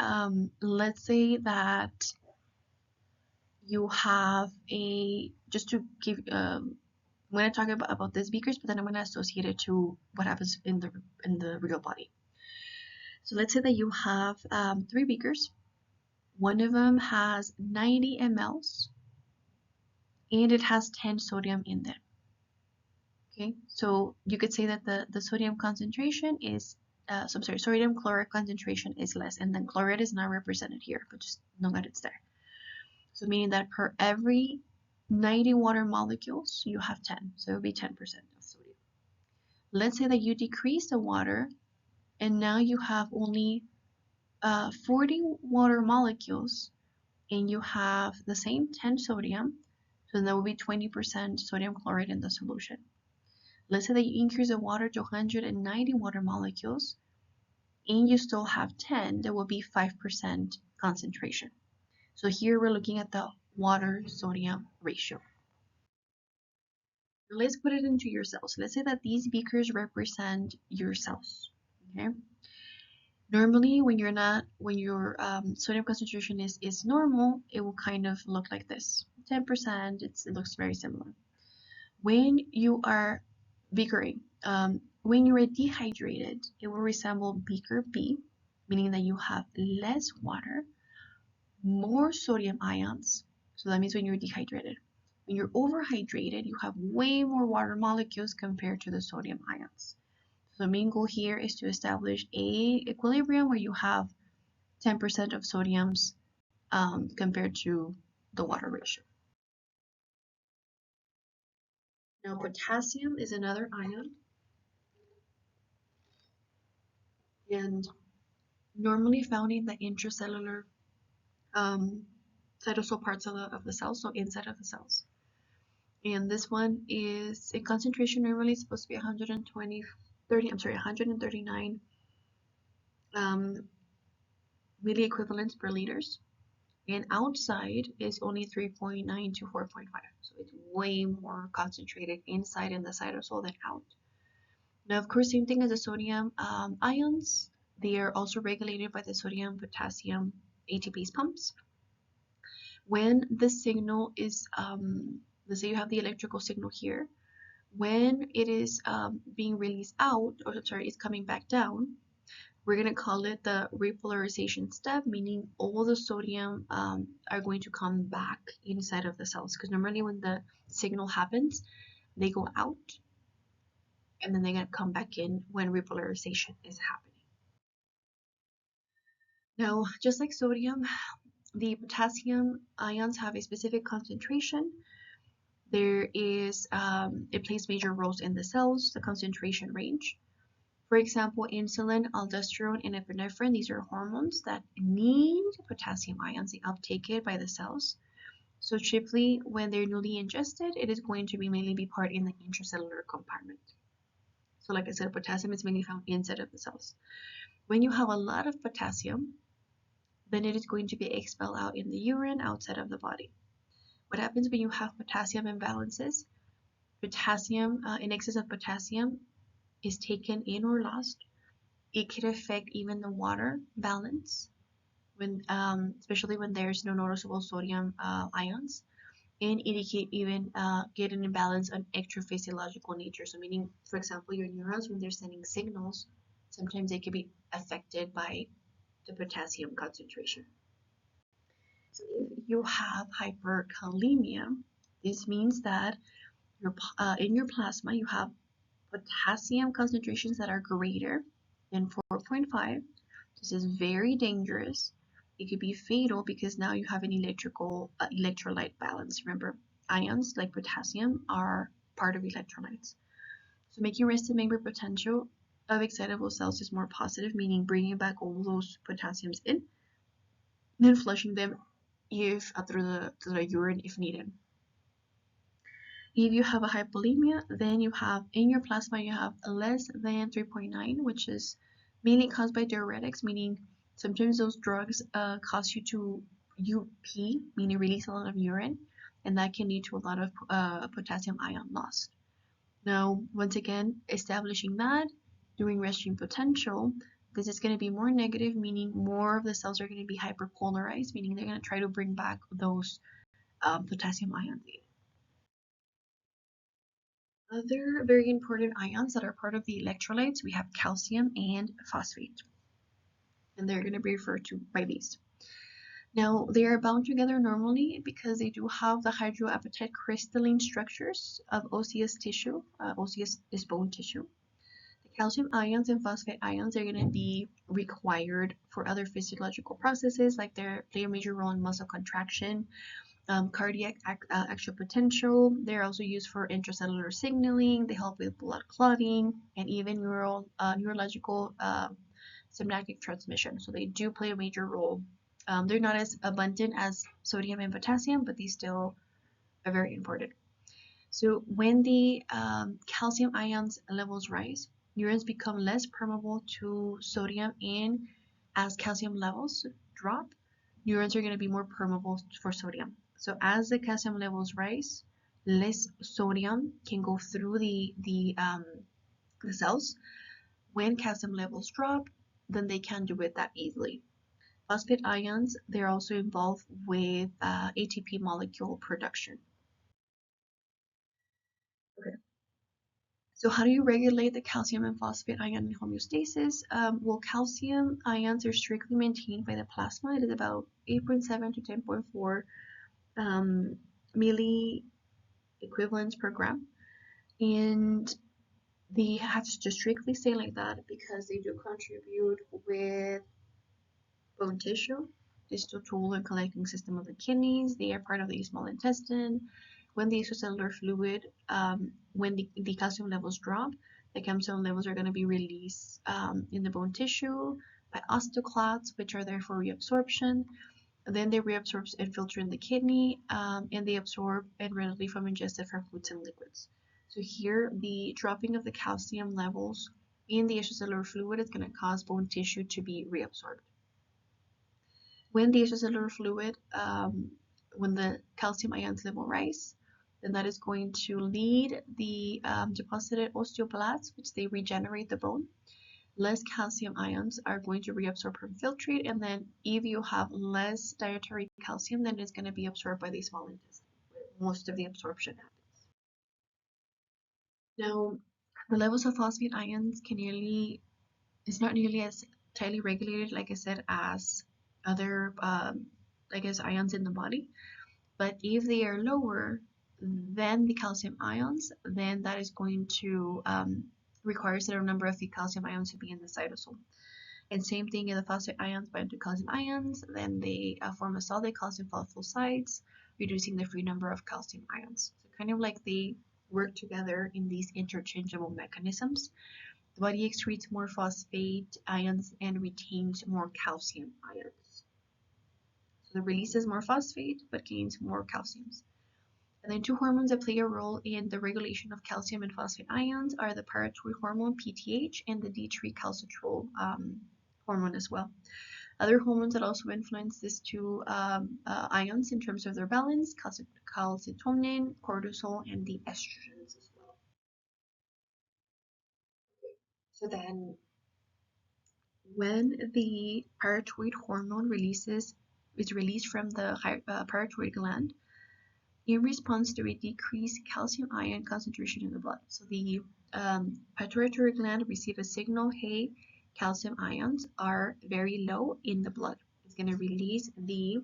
let's say that you have just to give, I'm going to talk about these beakers, but then I'm going to associate it to what happens in the real body. So let's say that you have 3 beakers. One of them has 90 mLs, and it has 10 sodium in them. Okay, so you could say that the sodium concentration is, sodium chloride concentration is less, and then chloride is not represented here, but just know that it's there. So meaning that per every 90 water molecules, you have 10, so it would be 10% of sodium. Let's say that you decrease the water and now you have only 40 water molecules and you have the same 10 sodium, so there will be 20% sodium chloride in the solution. Let's say that you increase the water to 190 water molecules and you still have 10, there will be 5% concentration. So here we're looking at the water sodium ratio. Let's put it into your cells. Let's say that these beakers represent your cells. Okay. Normally, when your sodium concentration is normal, it will kind of look like this. 10%. It looks very similar. When you are beakering, when you are dehydrated, it will resemble beaker B, meaning that you have less water, more sodium ions. So that means when you're dehydrated. When you're overhydrated, you have way more water molecules compared to the sodium ions. So the main goal here is to establish a equilibrium where you have 10% of sodiums compared to the water ratio. Now potassium is another ion, and normally found in the intracellular cytosol parts of the cell, so inside of the cells. And this one is a concentration normally supposed to be 139 milliequivalents per liters, and outside is only 3.9 to 4.5, so it's way more concentrated inside in the cytosol than out. Now, of course, same thing as the sodium ions. They are also regulated by the sodium potassium ATPase pumps. When the signal is, let's say you have the electrical signal here, when it is being released out, or sorry, it's coming back down, we're going to call it the repolarization step, meaning all the sodium are going to come back inside of the cells. Because normally when the signal happens, they go out and then they're going to come back in when repolarization is happening. Now, just like sodium, the potassium ions have a specific concentration. There is, it plays major roles in the cells, the concentration range. For example, insulin, aldosterone, and epinephrine, these are hormones that need potassium ions. They uptake it by the cells. So chiefly when they're newly ingested, it is going to be mainly be part in the intracellular compartment. So like I said, potassium is mainly found inside of the cells. When you have a lot of potassium, then it is going to be expelled out in the urine outside of the body. What happens when you have potassium imbalances? Potassium, in excess of potassium is taken in or lost. It could affect even the water balance, when especially when there's no noticeable sodium ions, and it can even get an imbalance on extraphysiological nature. So meaning, for example, your neurons, when they're sending signals, sometimes they can be affected by the potassium concentration. So if you have hyperkalemia, this means that in your plasma you have potassium concentrations that are greater than 4.5. This is very dangerous. It could be fatal because now you have an electrolyte balance. Remember, ions like potassium are part of electrolytes. So making resting membrane potential of excitable cells is more positive, meaning bringing back all those potassiums in, then flushing them if through the urine if needed. If you have a hypolemia, then you have in your plasma you have less than 3.9, which is mainly caused by diuretics, meaning sometimes those drugs cause you to pee, meaning release a lot of urine, and that can lead to a lot of potassium ion loss. Now, once again, establishing that, doing resting potential, this is going to be more negative, meaning more of the cells are going to be hyperpolarized, meaning they're going to try to bring back those potassium ions. Other very important ions that are part of the electrolytes, we have calcium and phosphate, and they're going to be referred to by these. Now, they are bound together normally because they do have the hydroapatite crystalline structures of osseous tissue. Osseous is bone tissue. The calcium ions and phosphate ions are going to be required for other physiological processes, like they play a major role in muscle contraction, cardiac action potential. They're also used for intracellular signaling. They help with blood clotting and even neurological synaptic transmission. So they do play a major role. They're not as abundant as sodium and potassium, but they still are very important. So when the calcium ions levels rise, neurons become less permeable to sodium, and as calcium levels drop, neurons are going to be more permeable for sodium. So as the calcium levels rise, less sodium can go through the cells. When calcium levels drop, then they can't do it that easily. Phosphate ions, they're also involved with ATP molecule production. Okay. So how do you regulate the calcium and phosphate ion homeostasis? Well, calcium ions are strictly maintained by the plasma. It is about 8.7 to 10.4 milli equivalents per gram. And they have to strictly stay like that because they do contribute with bone tissue, distal tool and collecting system of the kidneys. They are part of the small intestine. When the extracellular fluid, when the calcium levels drop, the calcium levels are going to be released in the bone tissue by osteoclasts, which are there for reabsorption. Then they reabsorb and filter in the kidney, and they absorb and readily from ingested from fluids and liquids. So here, the dropping of the calcium levels in the extracellular fluid is going to cause bone tissue to be reabsorbed. When the extracellular fluid, when the calcium ions level rise, then that is going to lead the deposited osteoblasts, which they regenerate the bone. Less calcium ions are going to reabsorb and filtrate, and then if you have less dietary calcium, then it's going to be absorbed by the small intestine, where most of the absorption happens. Now, the levels of phosphate ions is not nearly as tightly regulated, like I said, as other, ions in the body. But if they are lower than the calcium ions, then that is going to require a certain number of the calcium ions to be in the cytosol. And same thing, if the phosphate ions bind to calcium ions, then they form a solid calcium phosphosides, reducing the free number of calcium ions. So kind of like they work together in these interchangeable mechanisms. The body excretes more phosphate ions and retains more calcium ions. So it releases more phosphate but gains more calciums. And then two hormones that play a role in the regulation of calcium and phosphate ions are the pyrethroid hormone PTH and the D3 calcitrol hormone as well. Other hormones that also influence these two ions in terms of their balance: calcitonin, cortisol, and the estrogens as well. So then when the pyrethroid hormone is released from the pyrethroid gland in response to a decreased calcium ion concentration in the blood. So the pituitary gland receives a signal, hey, calcium ions are very low in the blood. It's going to release the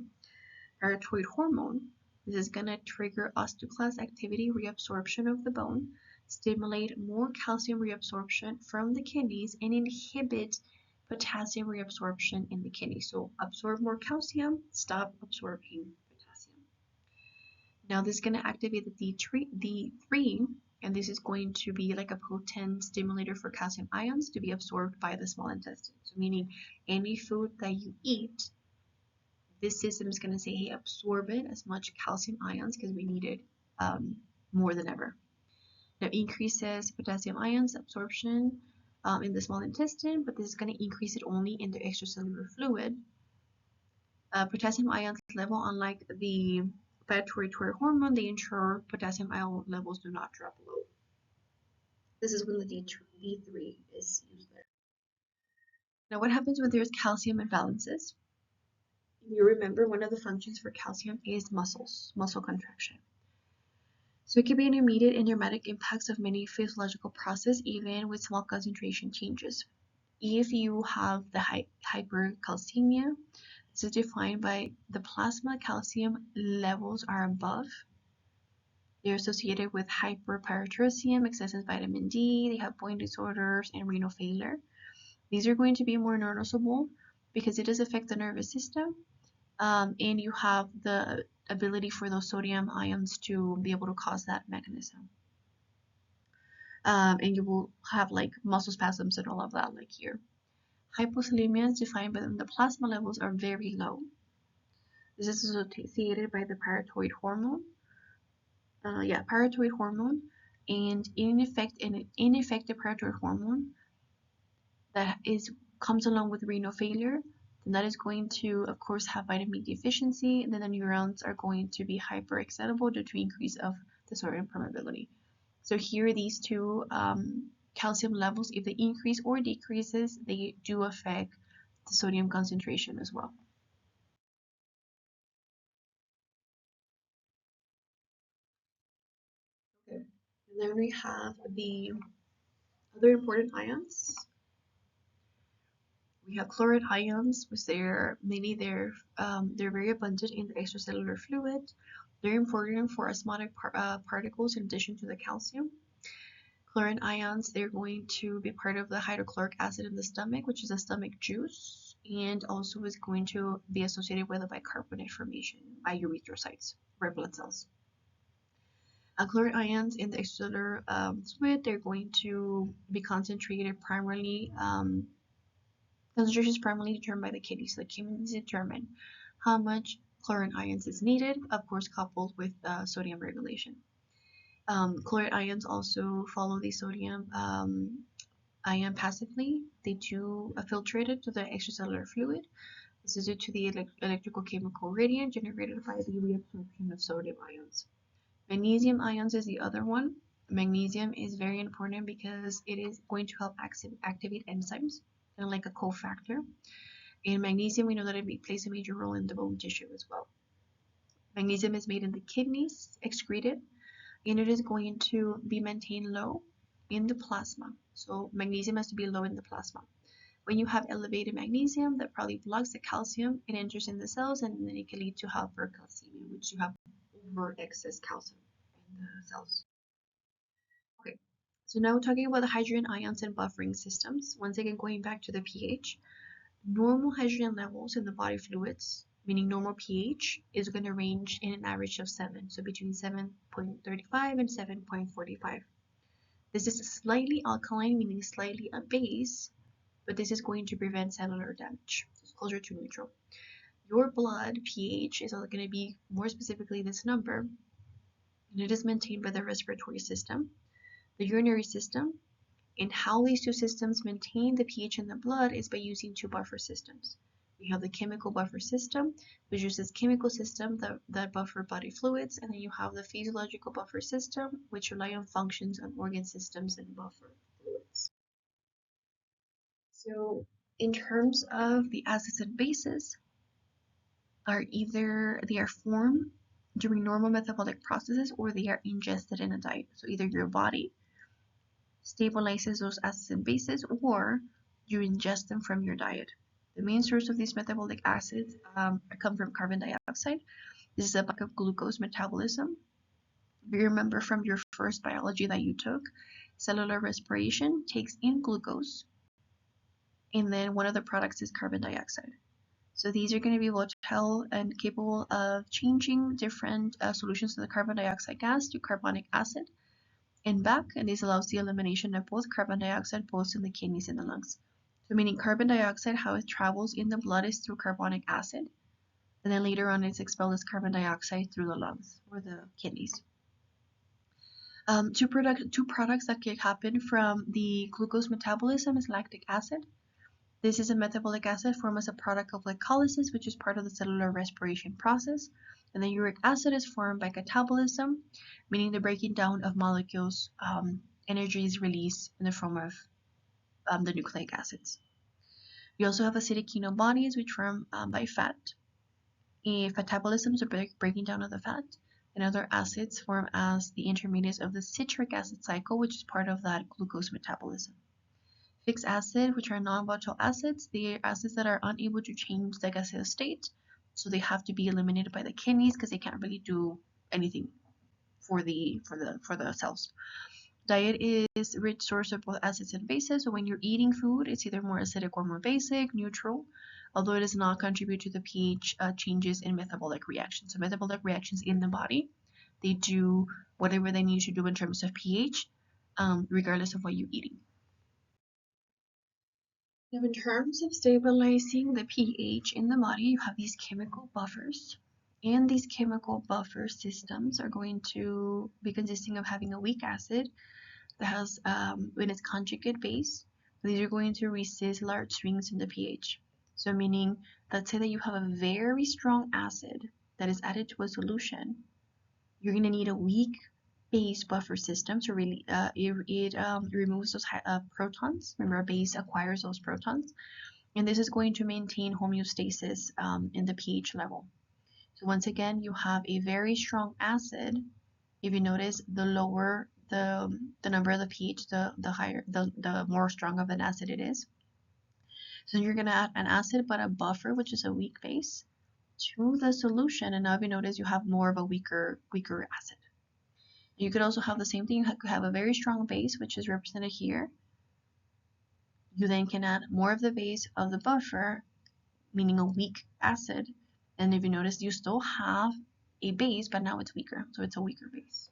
pyrethroid hormone. This is going to trigger osteoclast activity, reabsorption of the bone, stimulate more calcium reabsorption from the kidneys, and inhibit potassium reabsorption in the kidneys. So absorb more calcium, stop absorbing potassium. Now this is going to activate the D3, and this is going to be like a potent stimulator for calcium ions to be absorbed by the small intestine. So meaning any food that you eat, this system is going to say, hey, absorb it as much calcium ions because we need it more than ever. Now increases potassium ions absorption in the small intestine, but this is going to increase it only in the extracellular fluid. Potassium ions level, unlike the pituitary hormone, they ensure potassium ion levels do not drop low. This is when the D3 is used there. Now, what happens when there's calcium imbalances? If you remember, one of the functions for calcium is muscle contraction. So it can be an immediate and dramatic impacts of many physiological processes, even with small concentration changes. If you have the hypercalcemia, this is defined by the plasma calcium levels are above. They're associated with hyperparathyroidism, excessive vitamin D, they have point disorders, and renal failure. These are going to be more noticeable because it does affect the nervous system, and you have the ability for those sodium ions to be able to cause that mechanism. And you will have like muscle spasms and all of that, like here. Hypokalemia is defined by when the plasma levels are very low. This is associated by the parathyroid hormone. Parathyroid hormone, and an ineffective parathyroid hormone that comes along with renal failure, then that is going to, of course, have vitamin D deficiency, and then the neurons are going to be hyperexcitable due to increase of the sodium permeability. So here, these two calcium levels, if they increase or decreases, they do affect the sodium concentration as well. Okay. And then we have the other important ions. We have chloride ions, which they're very abundant in the extracellular fluid. They're important for osmotic particles in addition to the calcium. Chlorine ions, they're going to be part of the hydrochloric acid in the stomach, which is a stomach juice, and also is going to be associated with a bicarbonate formation by erythrocytes, red blood cells. Chlorine ions in the extracellular fluid, they're going to be concentrated primarily. Concentration is primarily determined by the kidneys. So the kidneys determine how much chlorine ions is needed, of course, coupled with sodium regulation. Chloride ions also follow the sodium ion passively. They do filtrate it to the extracellular fluid. This is due to the electrical chemical gradient generated by the reabsorption of sodium ions. Magnesium ions is the other one. Magnesium is very important because it is going to help activate enzymes, kind of like a cofactor. And magnesium, we know that it plays a major role in the bone tissue as well. Magnesium is made in the kidneys, excreted, and it is going to be maintained low in the plasma. So magnesium has to be low in the plasma. When you have elevated magnesium, that probably blocks the calcium, it enters in the cells, and then it can lead to hypercalcemia, which you have over excess calcium in the cells. Okay, so now we're talking about the hydrogen ions and buffering systems. Once again, going back to the pH, normal hydrogen levels in the body fluids, meaning normal pH, is going to range in an average of 7, so between 7.35 and 7.45. This is slightly alkaline, meaning slightly a base, but this is going to prevent cellular damage. So it's closer to neutral. Your blood pH is going to be more specifically this number, and it is maintained by the respiratory system, the urinary system, and how these two systems maintain the pH in the blood is by using two buffer systems. We have the chemical buffer system, which uses chemical system that buffer body fluids, and then you have the physiological buffer system, which rely on functions on organ systems and buffer fluids. So in terms of the acids and bases, they are formed during normal metabolic processes or they are ingested in a diet. So either your body stabilizes those acids and bases, or you ingest them from your diet. The main source of these metabolic acids come from carbon dioxide. This is a byproduct of glucose metabolism. If you remember from your first biology that you took, cellular respiration takes in glucose, and then one of the products is carbon dioxide. So these are going to be volatile and capable of changing different solutions to the carbon dioxide gas to carbonic acid and back, and this allows the elimination of both carbon dioxide both in the kidneys and the lungs. So meaning carbon dioxide, how it travels in the blood is through carbonic acid, and then later on it's expelled as carbon dioxide through the lungs or the kidneys. Two products that can happen from the glucose metabolism is lactic acid. This is a metabolic acid formed as a product of glycolysis, which is part of the cellular respiration process. And then uric acid is formed by catabolism, meaning the breaking down of molecules. Energy is released in the form of the nucleic acids. We also have acidic ketone which form by fat. Catabolism is a breaking down of the fat, and other acids form as the intermediates of the citric acid cycle, which is part of that glucose metabolism. Fixed acid, which are non-volatile acids, they are acids that are unable to change the gaseous state, so they have to be eliminated by the kidneys because they can't really do anything for the cells. Diet is a rich source of both acids and bases, so when you're eating food, it's either more acidic or more basic, neutral, although it does not contribute to the pH changes in metabolic reactions. So metabolic reactions in the body, they do whatever they need to do in terms of pH, regardless of what you're eating. Now, in terms of stabilizing the pH in the body, you have these chemical buffers. And these chemical buffer systems are going to be consisting of having a weak acid that has in its conjugate base. These are going to resist large swings in the pH. So meaning, let's say that you have a very strong acid that is added to a solution, you're going to need a weak base buffer system to really it removes those protons. Remember, a base acquires those protons, and this is going to maintain homeostasis in the pH level. So once again, you have a very strong acid. If you notice, the lower the number of the pH, the higher the more strong of an acid it is. So you're gonna add an acid but a buffer, which is a weak base, to the solution, and now if you notice, you have more of a weaker acid. You could also have the same thing. You could have a very strong base, which is represented here. You then can add more of the base of the buffer, meaning a weak acid. And if you notice, you still have a base, but now it's weaker. So it's a weaker base.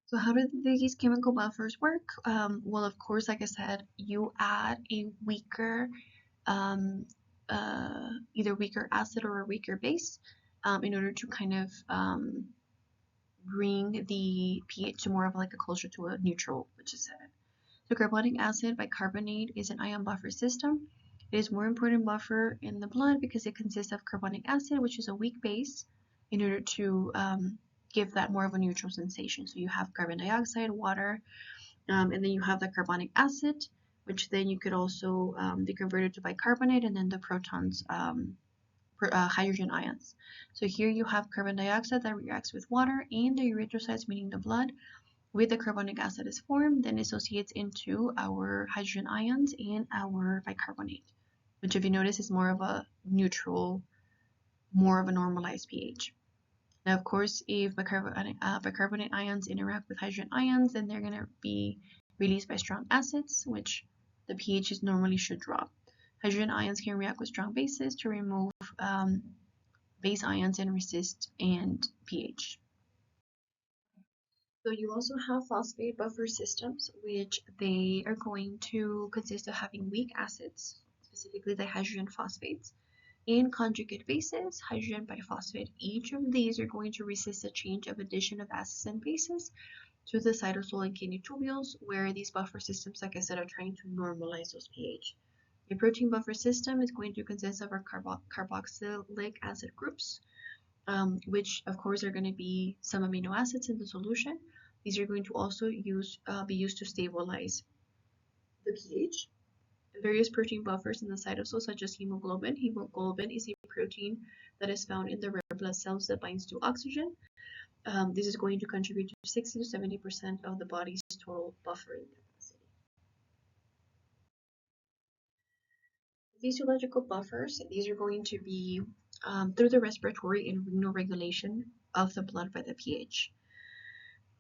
So how do these chemical buffers work? Well, of course, like I said, you add a weaker, either weaker acid or a weaker base in order to kind of bring the pH to more of like a closer to a neutral, which is 7. So carbonic acid bicarbonate is an ion buffer system. It is more important buffer in the blood because it consists of carbonic acid, which is a weak base, in order to give that more of a neutral sensation. So you have carbon dioxide, water, and then you have the carbonic acid, which then you could also be converted to bicarbonate, and then the protons, hydrogen ions. So here you have carbon dioxide that reacts with water and the erythrocytes, meaning the blood, with the carbonic acid is formed, then associates into our hydrogen ions and our bicarbonate, which if you notice is more of a neutral, more of a normalized pH. Now, of course, if bicarbonate ions interact with hydrogen ions, then they're going to be released by strong acids, which the pH normally should drop. Hydrogen ions can react with strong bases to remove base ions and resist and pH. So you also have phosphate buffer systems, which they are going to consist of having weak acids, specifically the hydrogen phosphates, and conjugate bases, hydrogen biphosphate. Each of these are going to resist the change of addition of acids and bases to the cytosol and kidney tubules, where these buffer systems, like I said, are trying to normalize those pH. A protein buffer system is going to consist of our carboxylic acid groups, which of course are going to be some amino acids in the solution. These are going to also be used to stabilize the pH. Various protein buffers in the cytosol, such as hemoglobin. Hemoglobin is a protein that is found in the red blood cells that binds to oxygen. This is going to contribute to 60 to 70% of the body's total buffering capacity. Physiological buffers, these are going to be through the respiratory and renal regulation of the blood by the pH.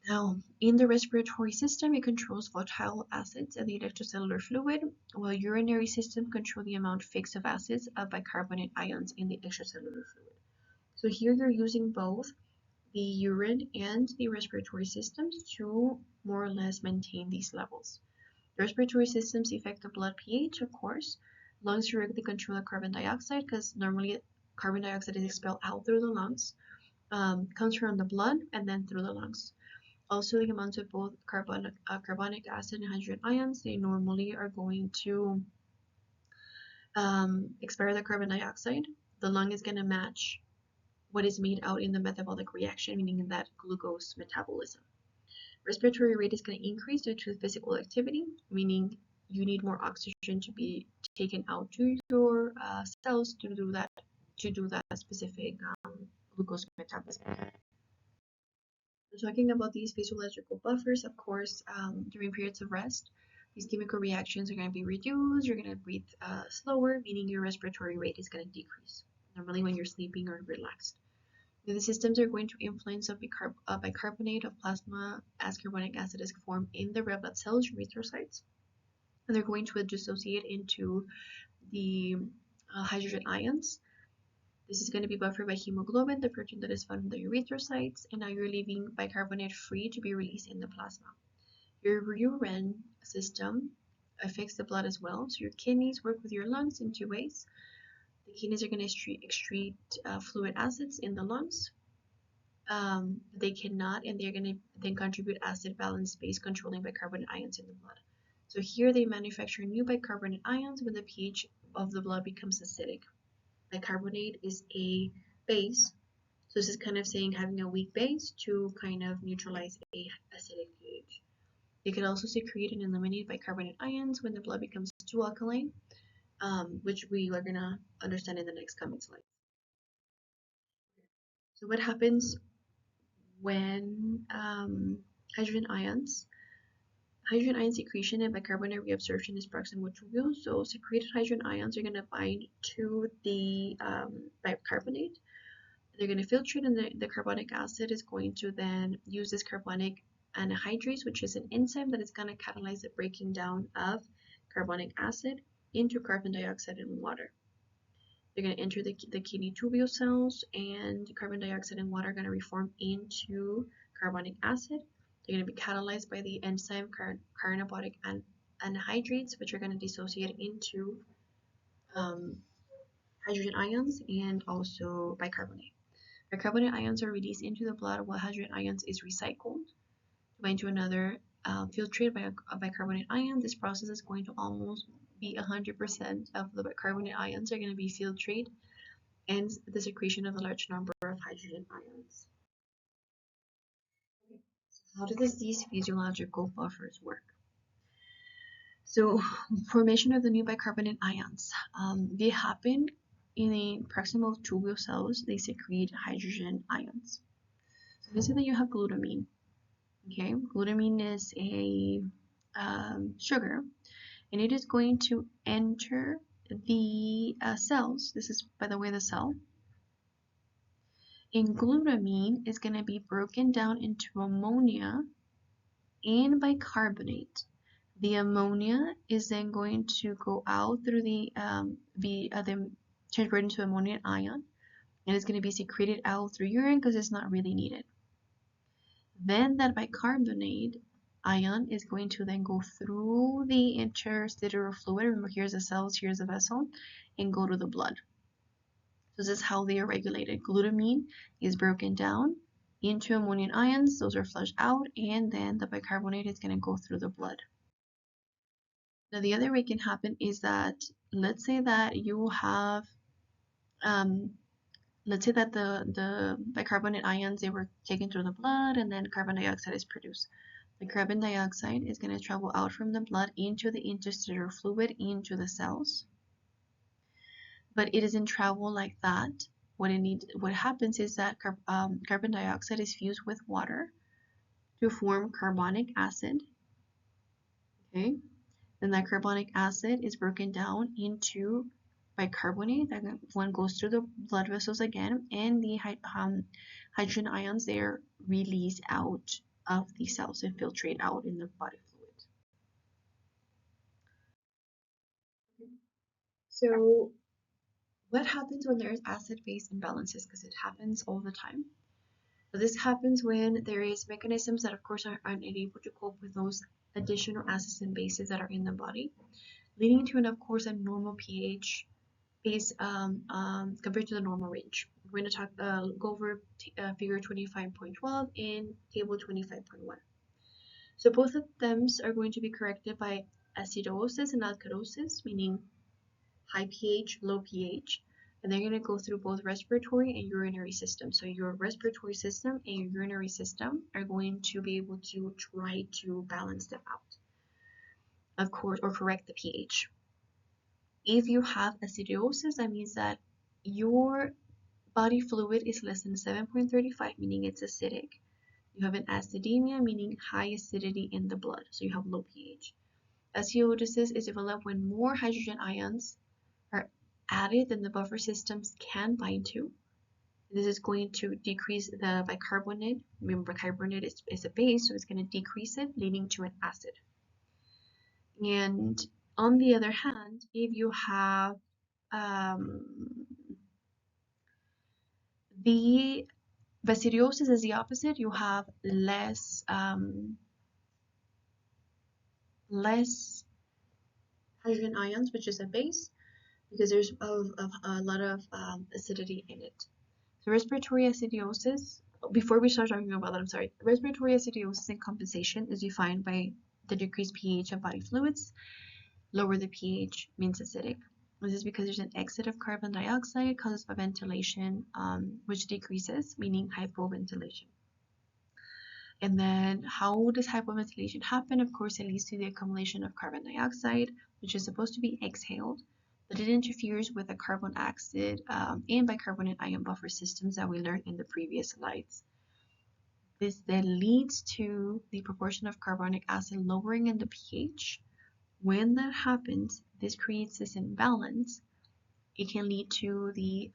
Now, in the respiratory system, it controls volatile acids and the electrocellular fluid, while urinary system control the amount fixed of acids of bicarbonate ions in the extracellular fluid. So here you're using both the urine and the respiratory systems to more or less maintain these levels. The respiratory systems affect the blood pH, of course. Lungs directly control the carbon dioxide because normally carbon dioxide is expelled out through the lungs, comes from the blood and then through the lungs. Also, the amounts of both carbonic acid and hydrogen ions, they normally are going to expel the carbon dioxide. The lung is going to match what is made out in the metabolic reaction, meaning in that glucose metabolism. Respiratory rate is going to increase due to physical activity, meaning you need more oxygen to be taken out to your cells to do that specific glucose metabolism. Talking about these physiological buffers, of course, during periods of rest, These chemical reactions are going to be reduced. You're going to breathe slower, meaning your respiratory rate is going to decrease, normally when you're sleeping or relaxed. The systems are going to influence a bicarbonate of plasma as carbonic acid is formed in the red blood cells, erythrocytes, and they're going to dissociate into the hydrogen ions. This is going to be buffered by hemoglobin, the protein that is found in the erythrocytes, and now you're leaving bicarbonate free to be released in the plasma. Your urine system affects the blood as well, so your kidneys work with your lungs in two ways. The kidneys are going to excrete fluid acids in the lungs. They cannot, and they're going to then contribute acid balance based controlling bicarbonate ions in the blood. So here they manufacture new bicarbonate ions when the pH of the blood becomes acidic. Bicarbonate is a base, so this is kind of saying having a weak base to kind of neutralize a acidic pH. They can also secrete and eliminate bicarbonate ions when the blood becomes too alkaline, which we are going to understand in the next coming slides. So what happens when hydrogen ion secretion and bicarbonate reabsorption is proximal trivial. So secreted hydrogen ions are going to bind to the bicarbonate. They're going to filtrate, and the carbonic acid is going to then use this carbonic anhydrase, which is an enzyme that is going to catalyze the breaking down of carbonic acid into carbon dioxide and water. They're going to enter the kidney tubule cells, and carbon dioxide and water are going to reform into carbonic acid. They're going to be catalyzed by the enzyme carnitine anhydrates, which are going to dissociate into hydrogen ions and also bicarbonate. Bicarbonate ions are released into the blood while hydrogen ions is recycled to bind to another filtrated by a bicarbonate ion. This process is going to almost be 100% of the bicarbonate ions are going to be filtrated, and the secretion of a large number of hydrogen ions. How does these physiological buffers work? So formation of the new bicarbonate ions, they happen in the proximal tubule cells. They secrete hydrogen ions. So this is that you have glutamine. Okay, glutamine is a sugar, and it is going to enter the cells. This is, by the way, the cell. And glutamine is going to be broken down into ammonia and bicarbonate. The ammonia is then going to go out through the converted into ammonium ion, and it's going to be secreted out through urine because it's not really needed. Then that bicarbonate ion is going to then go through the interstitial fluid. Remember, here's the cells, here's the vessel, and go to the blood. So this is how they are regulated. Glutamine is broken down into ammonium ions. Those are flushed out, and then the bicarbonate is going to go through the blood. Now, the other way it can happen is that, let's say that you have, let's say that the bicarbonate ions, they were taken through the blood, and then carbon dioxide is produced. The carbon dioxide is going to travel out from the blood into the interstitial fluid, into the cells. But it doesn't travel like that. What happens is that carbon dioxide is fused with water to form carbonic acid. Okay, then that carbonic acid is broken down into bicarbonate. That one goes through the blood vessels again, and the hydrogen ions, they're released out of the cells and filtrate out in the body fluid. So what happens when there's acid-base imbalances? Because it happens all the time. So this happens when there is mechanisms that, of course, are unable to cope with those additional acids and bases that are in the body, leading to, of course, a normal pH base compared to the normal range. We're going to go over figure 25.12 and table 25.1. So both of them are going to be corrected by acidosis and alkalosis, meaning high pH, low pH, and they're going to go through both respiratory and urinary systems. So your respiratory system and your urinary system are going to be able to try to balance them out, of course, or correct the pH. If you have acidosis, that means that your body fluid is less than 7.35, meaning it's acidic. You have an acidemia, meaning high acidity in the blood, so you have low pH. Acidosis is developed when more hydrogen ions are added than the buffer systems can bind to. This is going to decrease the bicarbonate. Remember, bicarbonate is a base, so it's going to decrease it, leading to an acid. And on the other hand, if you have the basidosis is the opposite. You have less hydrogen ions, which is a base, because there's a lot of acidity in it. So respiratory acidosis, before we start talking about that, I'm sorry, respiratory acidosis and compensation is defined by the decreased pH of body fluids. Lower the pH means acidic. This is because there's an exit of carbon dioxide caused by ventilation, which decreases, meaning hypoventilation. And then how does hypoventilation happen? Of course, it leads to the accumulation of carbon dioxide, which is supposed to be exhaled, but it interferes with the carbon acid and bicarbonate ion buffer systems that we learned in the previous slides. This then leads to the proportion of carbonic acid lowering in the pH. When that happens, this creates this imbalance. It can lead to the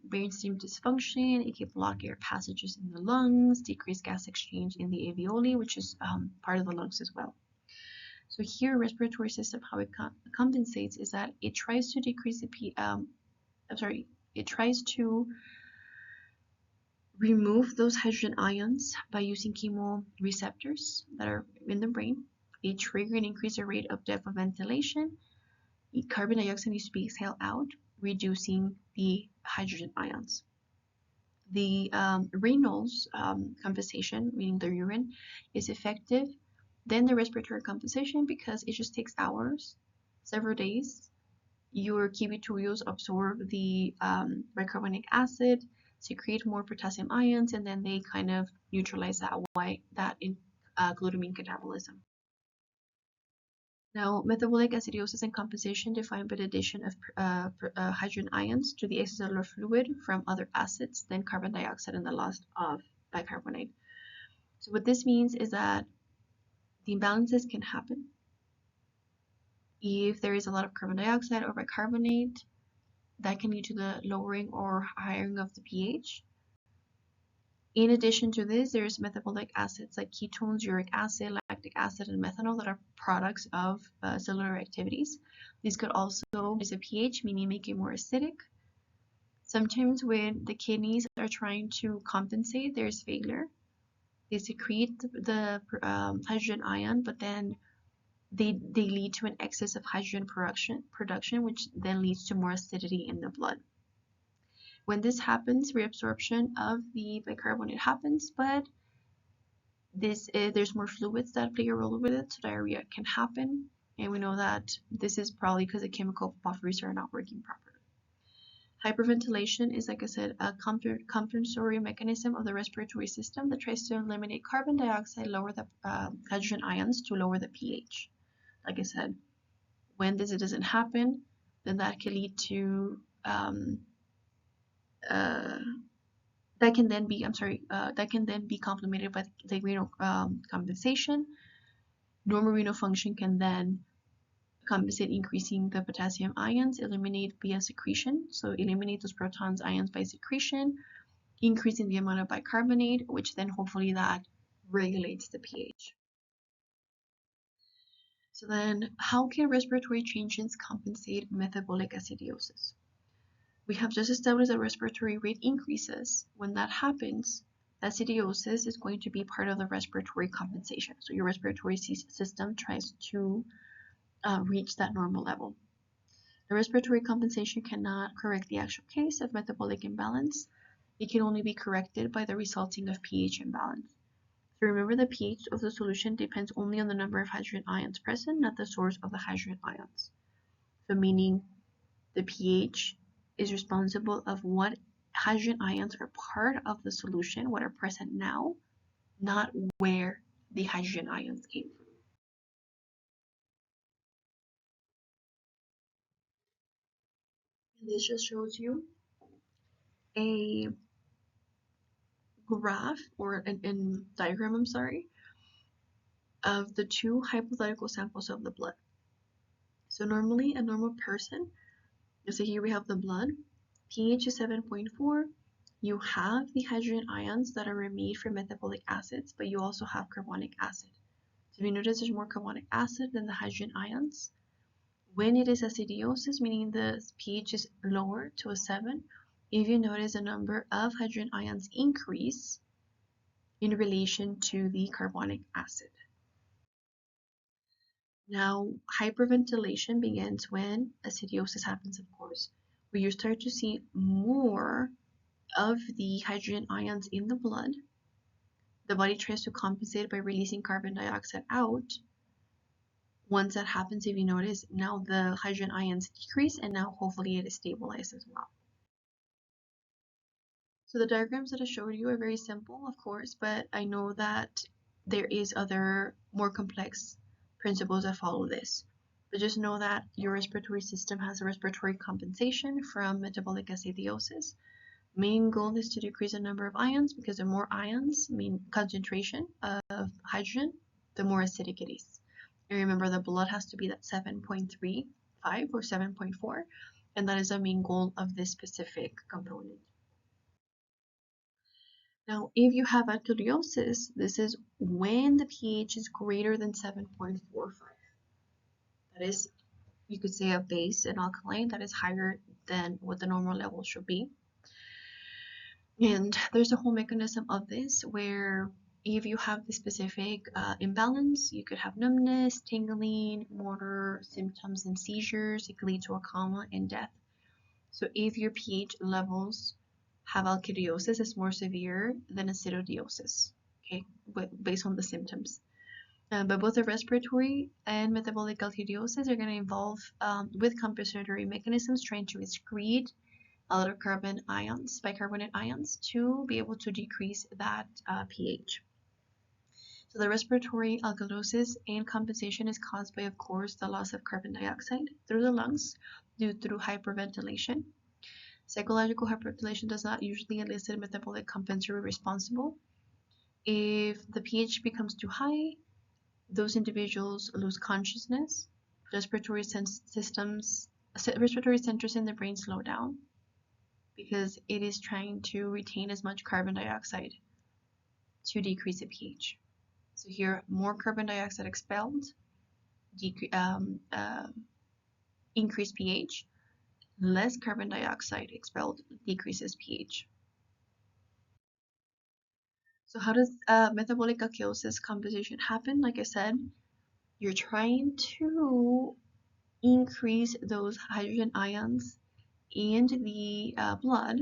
brainstem dysfunction. It can block air passages in the lungs, decrease gas exchange in the alveoli, which is part of the lungs as well. So here, respiratory system, how it compensates is that it tries to decrease the it tries to remove those hydrogen ions by using chemoreceptors that are in the brain. They trigger and increase the rate of depth of ventilation. Carbon dioxide needs to be exhaled out, reducing the hydrogen ions. The renal's compensation, meaning the urine, is effective than the respiratory compensation because it just takes hours, several days. Your kibitules absorb the bicarbonic acid, secrete more potassium ions, and then they kind of neutralize that in glutamine catabolism. Now, metabolic acidosis and compensation defined by the addition of hydrogen ions to the extracellular fluid from other acids, then carbon dioxide, and the loss of bicarbonate. So what this means is that the imbalances can happen if there is a lot of carbon dioxide or bicarbonate. That can lead to the lowering or highering of the pH. In addition to this, there's metabolic acids like ketones, uric acid, lactic acid, and methanol that are products of cellular activities. These could also raise the pH, meaning make it more acidic. Sometimes when the kidneys are trying to compensate, there's failure. They secrete the hydrogen ion, but then they lead to an excess of hydrogen production, which then leads to more acidity in the blood. When this happens, reabsorption of the bicarbonate happens, but there's more fluids that play a role with it, so diarrhea can happen. And we know that this is probably because the chemical buffers are not working properly. Hyperventilation is, like I said, a compensatory mechanism of the respiratory system that tries to eliminate carbon dioxide, lower the hydrogen ions to lower the pH. Like I said, when this doesn't happen, then that can lead to that can then be complemented by the renal compensation. Normal renal function can then compensate, increasing the potassium ions, eliminate via secretion. So eliminate those protons, ions by secretion, increasing the amount of bicarbonate, which then hopefully that regulates the pH. So then how can respiratory changes compensate metabolic acidosis? We have just established that respiratory rate increases. When that happens, acidosis is going to be part of the respiratory compensation. So your respiratory system tries to reach that normal level. The respiratory compensation cannot correct the actual case of metabolic imbalance. It can only be corrected by the resulting of pH imbalance. So remember, the pH of the solution depends only on the number of hydrogen ions present, not the source of the hydrogen ions. So meaning the pH is responsible of what hydrogen ions are part of the solution, what are present now, not where the hydrogen ions came from. And this just shows you a graph or a diagram, of the two hypothetical samples of the blood. So normally a normal person, so here we have the blood, pH is 7.4. You have the hydrogen ions that are made from metabolic acids, but you also have carbonic acid. So if you notice there's more carbonic acid than the hydrogen ions. When it is acidosis, meaning the pH is lower to a 7, if you notice the number of hydrogen ions increase in relation to the carbonic acid. Now, hyperventilation begins when acidosis happens, of course, where you start to see more of the hydrogen ions in the blood. The body tries to compensate by releasing carbon dioxide out. Once that happens, if you notice, now the hydrogen ions decrease and now hopefully it is stabilized as well. So the diagrams that I showed you are very simple, of course, but I know that there is other more complex principles that follow this. But just know that your respiratory system has a respiratory compensation from metabolic acidosis. Main goal is to decrease the number of ions because the more ions mean concentration of hydrogen, the more acidic it is. And remember, the blood has to be that 7.35 or 7.4, and that is the main goal of this specific component. Now, if you have alkaliosis, this is when the pH is greater than 7.45. That is, you could say a base, an alkaline that is higher than what the normal level should be. And there's a whole mechanism of this where if you have the specific imbalance, you could have numbness, tingling, motor symptoms, and seizures. It could lead to a coma and death. So if your pH levels have alkalosis, it's more severe than acidosis, okay, based on the symptoms. But both the respiratory and metabolic alkalosis are going to involve with compensatory mechanisms trying to excrete a lot of bicarbonate ions, to be able to decrease that pH. So the respiratory alkalosis and compensation is caused by, of course, the loss of carbon dioxide through the lungs through hyperventilation. Psychological hyperventilation does not usually elicit metabolic compensatory responsible. If the pH becomes too high, those individuals lose consciousness. Respiratory centers in the brain slow down because it is trying to retain as much carbon dioxide to decrease the pH. So here, more carbon dioxide expelled, increased pH. Less carbon dioxide expelled decreases pH. So how does metabolic alkalosis composition happen? Like I said, you're trying to increase those hydrogen ions in the blood,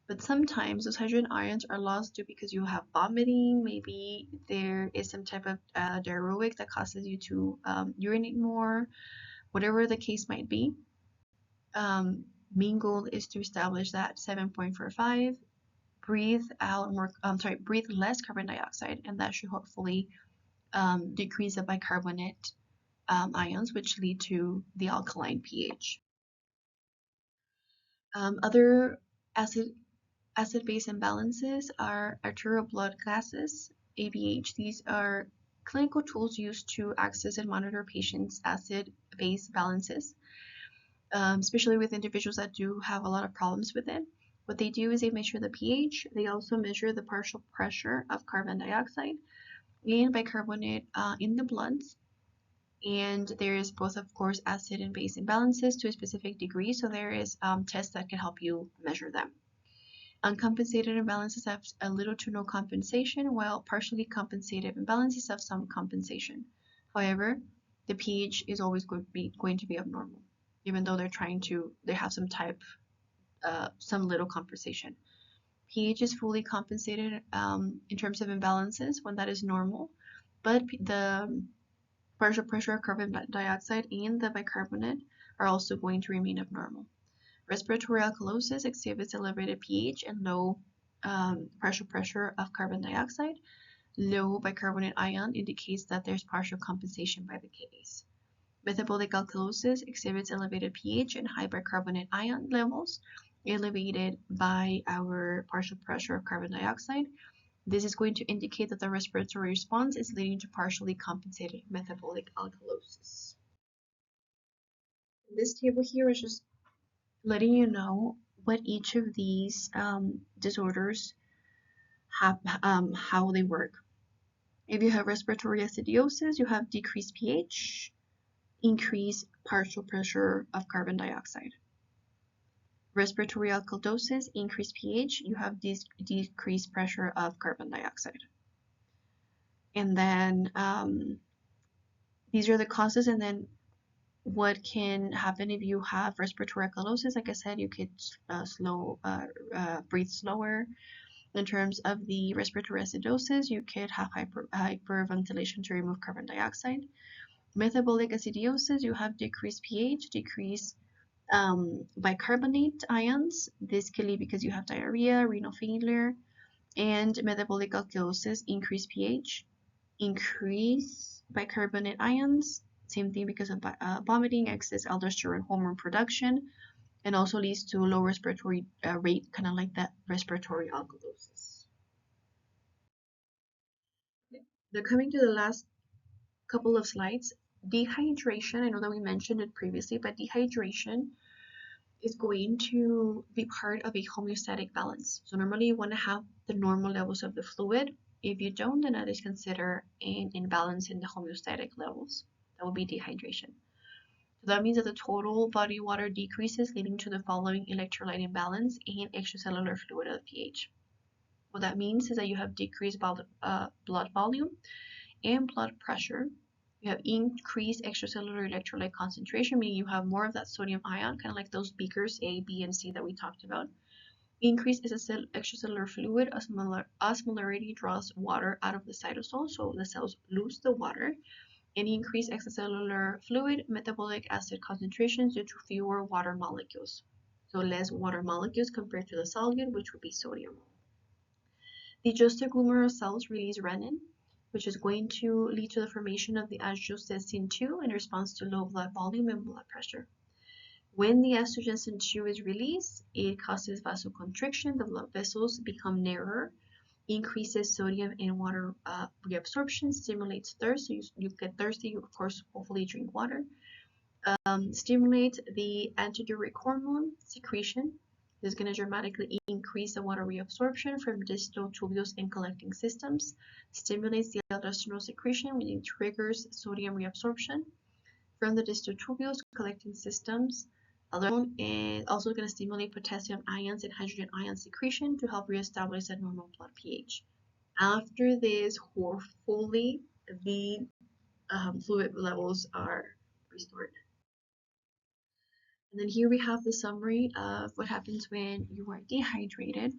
but sometimes those hydrogen ions are lost due because you have vomiting. Maybe there is some type of diuretic that causes you to urinate more, whatever the case might be. Main goal is to establish that 7.45. Breathe less carbon dioxide, and that should hopefully decrease the bicarbonate ions, which lead to the alkaline pH. Other acid-base imbalances are arterial blood gases, ABH. These are clinical tools used to access and monitor patients' acid-base balances, especially with individuals that do have a lot of problems with it. What they do is they measure the pH. They also measure the partial pressure of carbon dioxide and bicarbonate in the bloods. And there is both, of course, acid and base imbalances to a specific degree. So there is tests that can help you measure them. Uncompensated imbalances have a little to no compensation, while partially compensated imbalances have some compensation. However, the pH is always going to be abnormal, even though they have some little compensation. pH is fully compensated in terms of imbalances when that is normal, but the partial pressure of carbon dioxide and the bicarbonate are also going to remain abnormal. Respiratory alkalosis exhibits elevated pH and low partial pressure of carbon dioxide. Low bicarbonate ion indicates that there's partial compensation by the kidneys. Metabolic alkalosis exhibits elevated pH and high bicarbonate ion levels, elevated by our partial pressure of carbon dioxide. This is going to indicate that the respiratory response is leading to partially compensated metabolic alkalosis. This table here is just letting you know what each of these disorders have, how they work. If you have respiratory acidosis, you have decreased pH, increased partial pressure of carbon dioxide. Respiratory alkalosis, increased pH, you have decreased pressure of carbon dioxide. And then these are the causes, and then what can happen if you have respiratory alkalosis. Like I said, you could breathe slower. In terms of the respiratory acidosis, you could have hyperventilation to remove carbon dioxide. Metabolic acidosis, you have decreased pH, decreased bicarbonate ions. This can lead because you have diarrhea, renal failure. And metabolic alkalosis, increased pH, increase bicarbonate ions. Same thing because of vomiting, excess aldosterone hormone production, and also leads to low respiratory rate, kind of like that respiratory alkalosis. They're coming to the last couple of slides. Dehydration, I know that we mentioned it previously, but dehydration is going to be part of a homeostatic balance. So normally you want to have the normal levels of the fluid. If you don't, then that is considered an imbalance in the homeostatic levels. That would be dehydration. So that means that the total body water decreases, leading to the following electrolyte imbalance and extracellular fluid of pH. What that means is that you have decreased blood volume and blood pressure. You have increased extracellular electrolyte concentration, meaning you have more of that sodium ion, kind of like those beakers A, B, and C that we talked about. Increased extracellular fluid, osmolarity draws water out of the cytosol, so the cells lose the water. And increased extracellular fluid, metabolic acid concentrations due to fewer water molecules. So less water molecules compared to the solute, which would be sodium. The juxtaglomerular cells release renin, which is going to lead to the formation of the angiotensin-2 in response to low blood volume and blood pressure. When the angiotensin-2 is released, it causes vasoconstriction. The blood vessels become narrower, increases sodium and water reabsorption, stimulates thirst. So you get thirsty, you of course hopefully drink water. Stimulate the antidiuretic hormone secretion. This is going to dramatically increase the water reabsorption from distal tubules and collecting systems. Stimulates the aldosterone secretion, which triggers sodium reabsorption from the distal tubules, collecting systems. Alone is also going to stimulate potassium ions and hydrogen ion secretion to help reestablish a normal blood pH. After this, hopefully the fluid levels are restored. And then here we have the summary of what happens when you are dehydrated.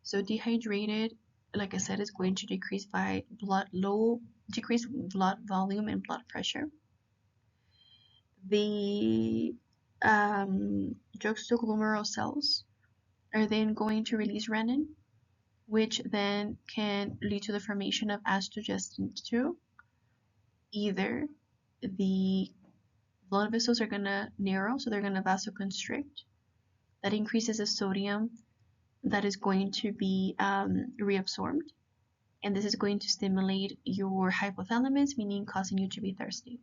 So dehydrated, like I said, is going to decrease by decreased blood volume and blood pressure. The juxtaglomerular cells are then going to release renin, which then can lead to the formation of angiotensin-2. Either the blood vessels are going to narrow, so they're going to vasoconstrict. That increases the sodium that is going to be reabsorbed, and this is going to stimulate your hypothalamus, meaning causing you to be thirsty.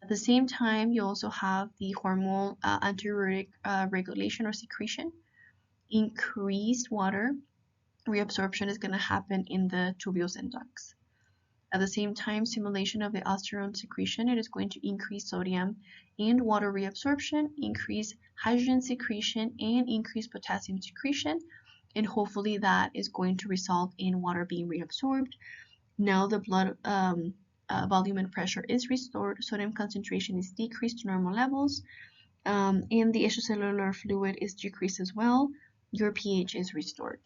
At the same time, you also have the hormonal antidiuretic regulation or secretion. Increased water reabsorption is going to happen in the tubules and ducts. At the same time, stimulation of the aldosterone secretion, it is going to increase sodium and water reabsorption, increase hydrogen secretion, and increase potassium secretion, and hopefully that is going to result in water being reabsorbed. Now the blood volume and pressure is restored, sodium concentration is decreased to normal levels, and the extracellular fluid is decreased as well. Your pH is restored.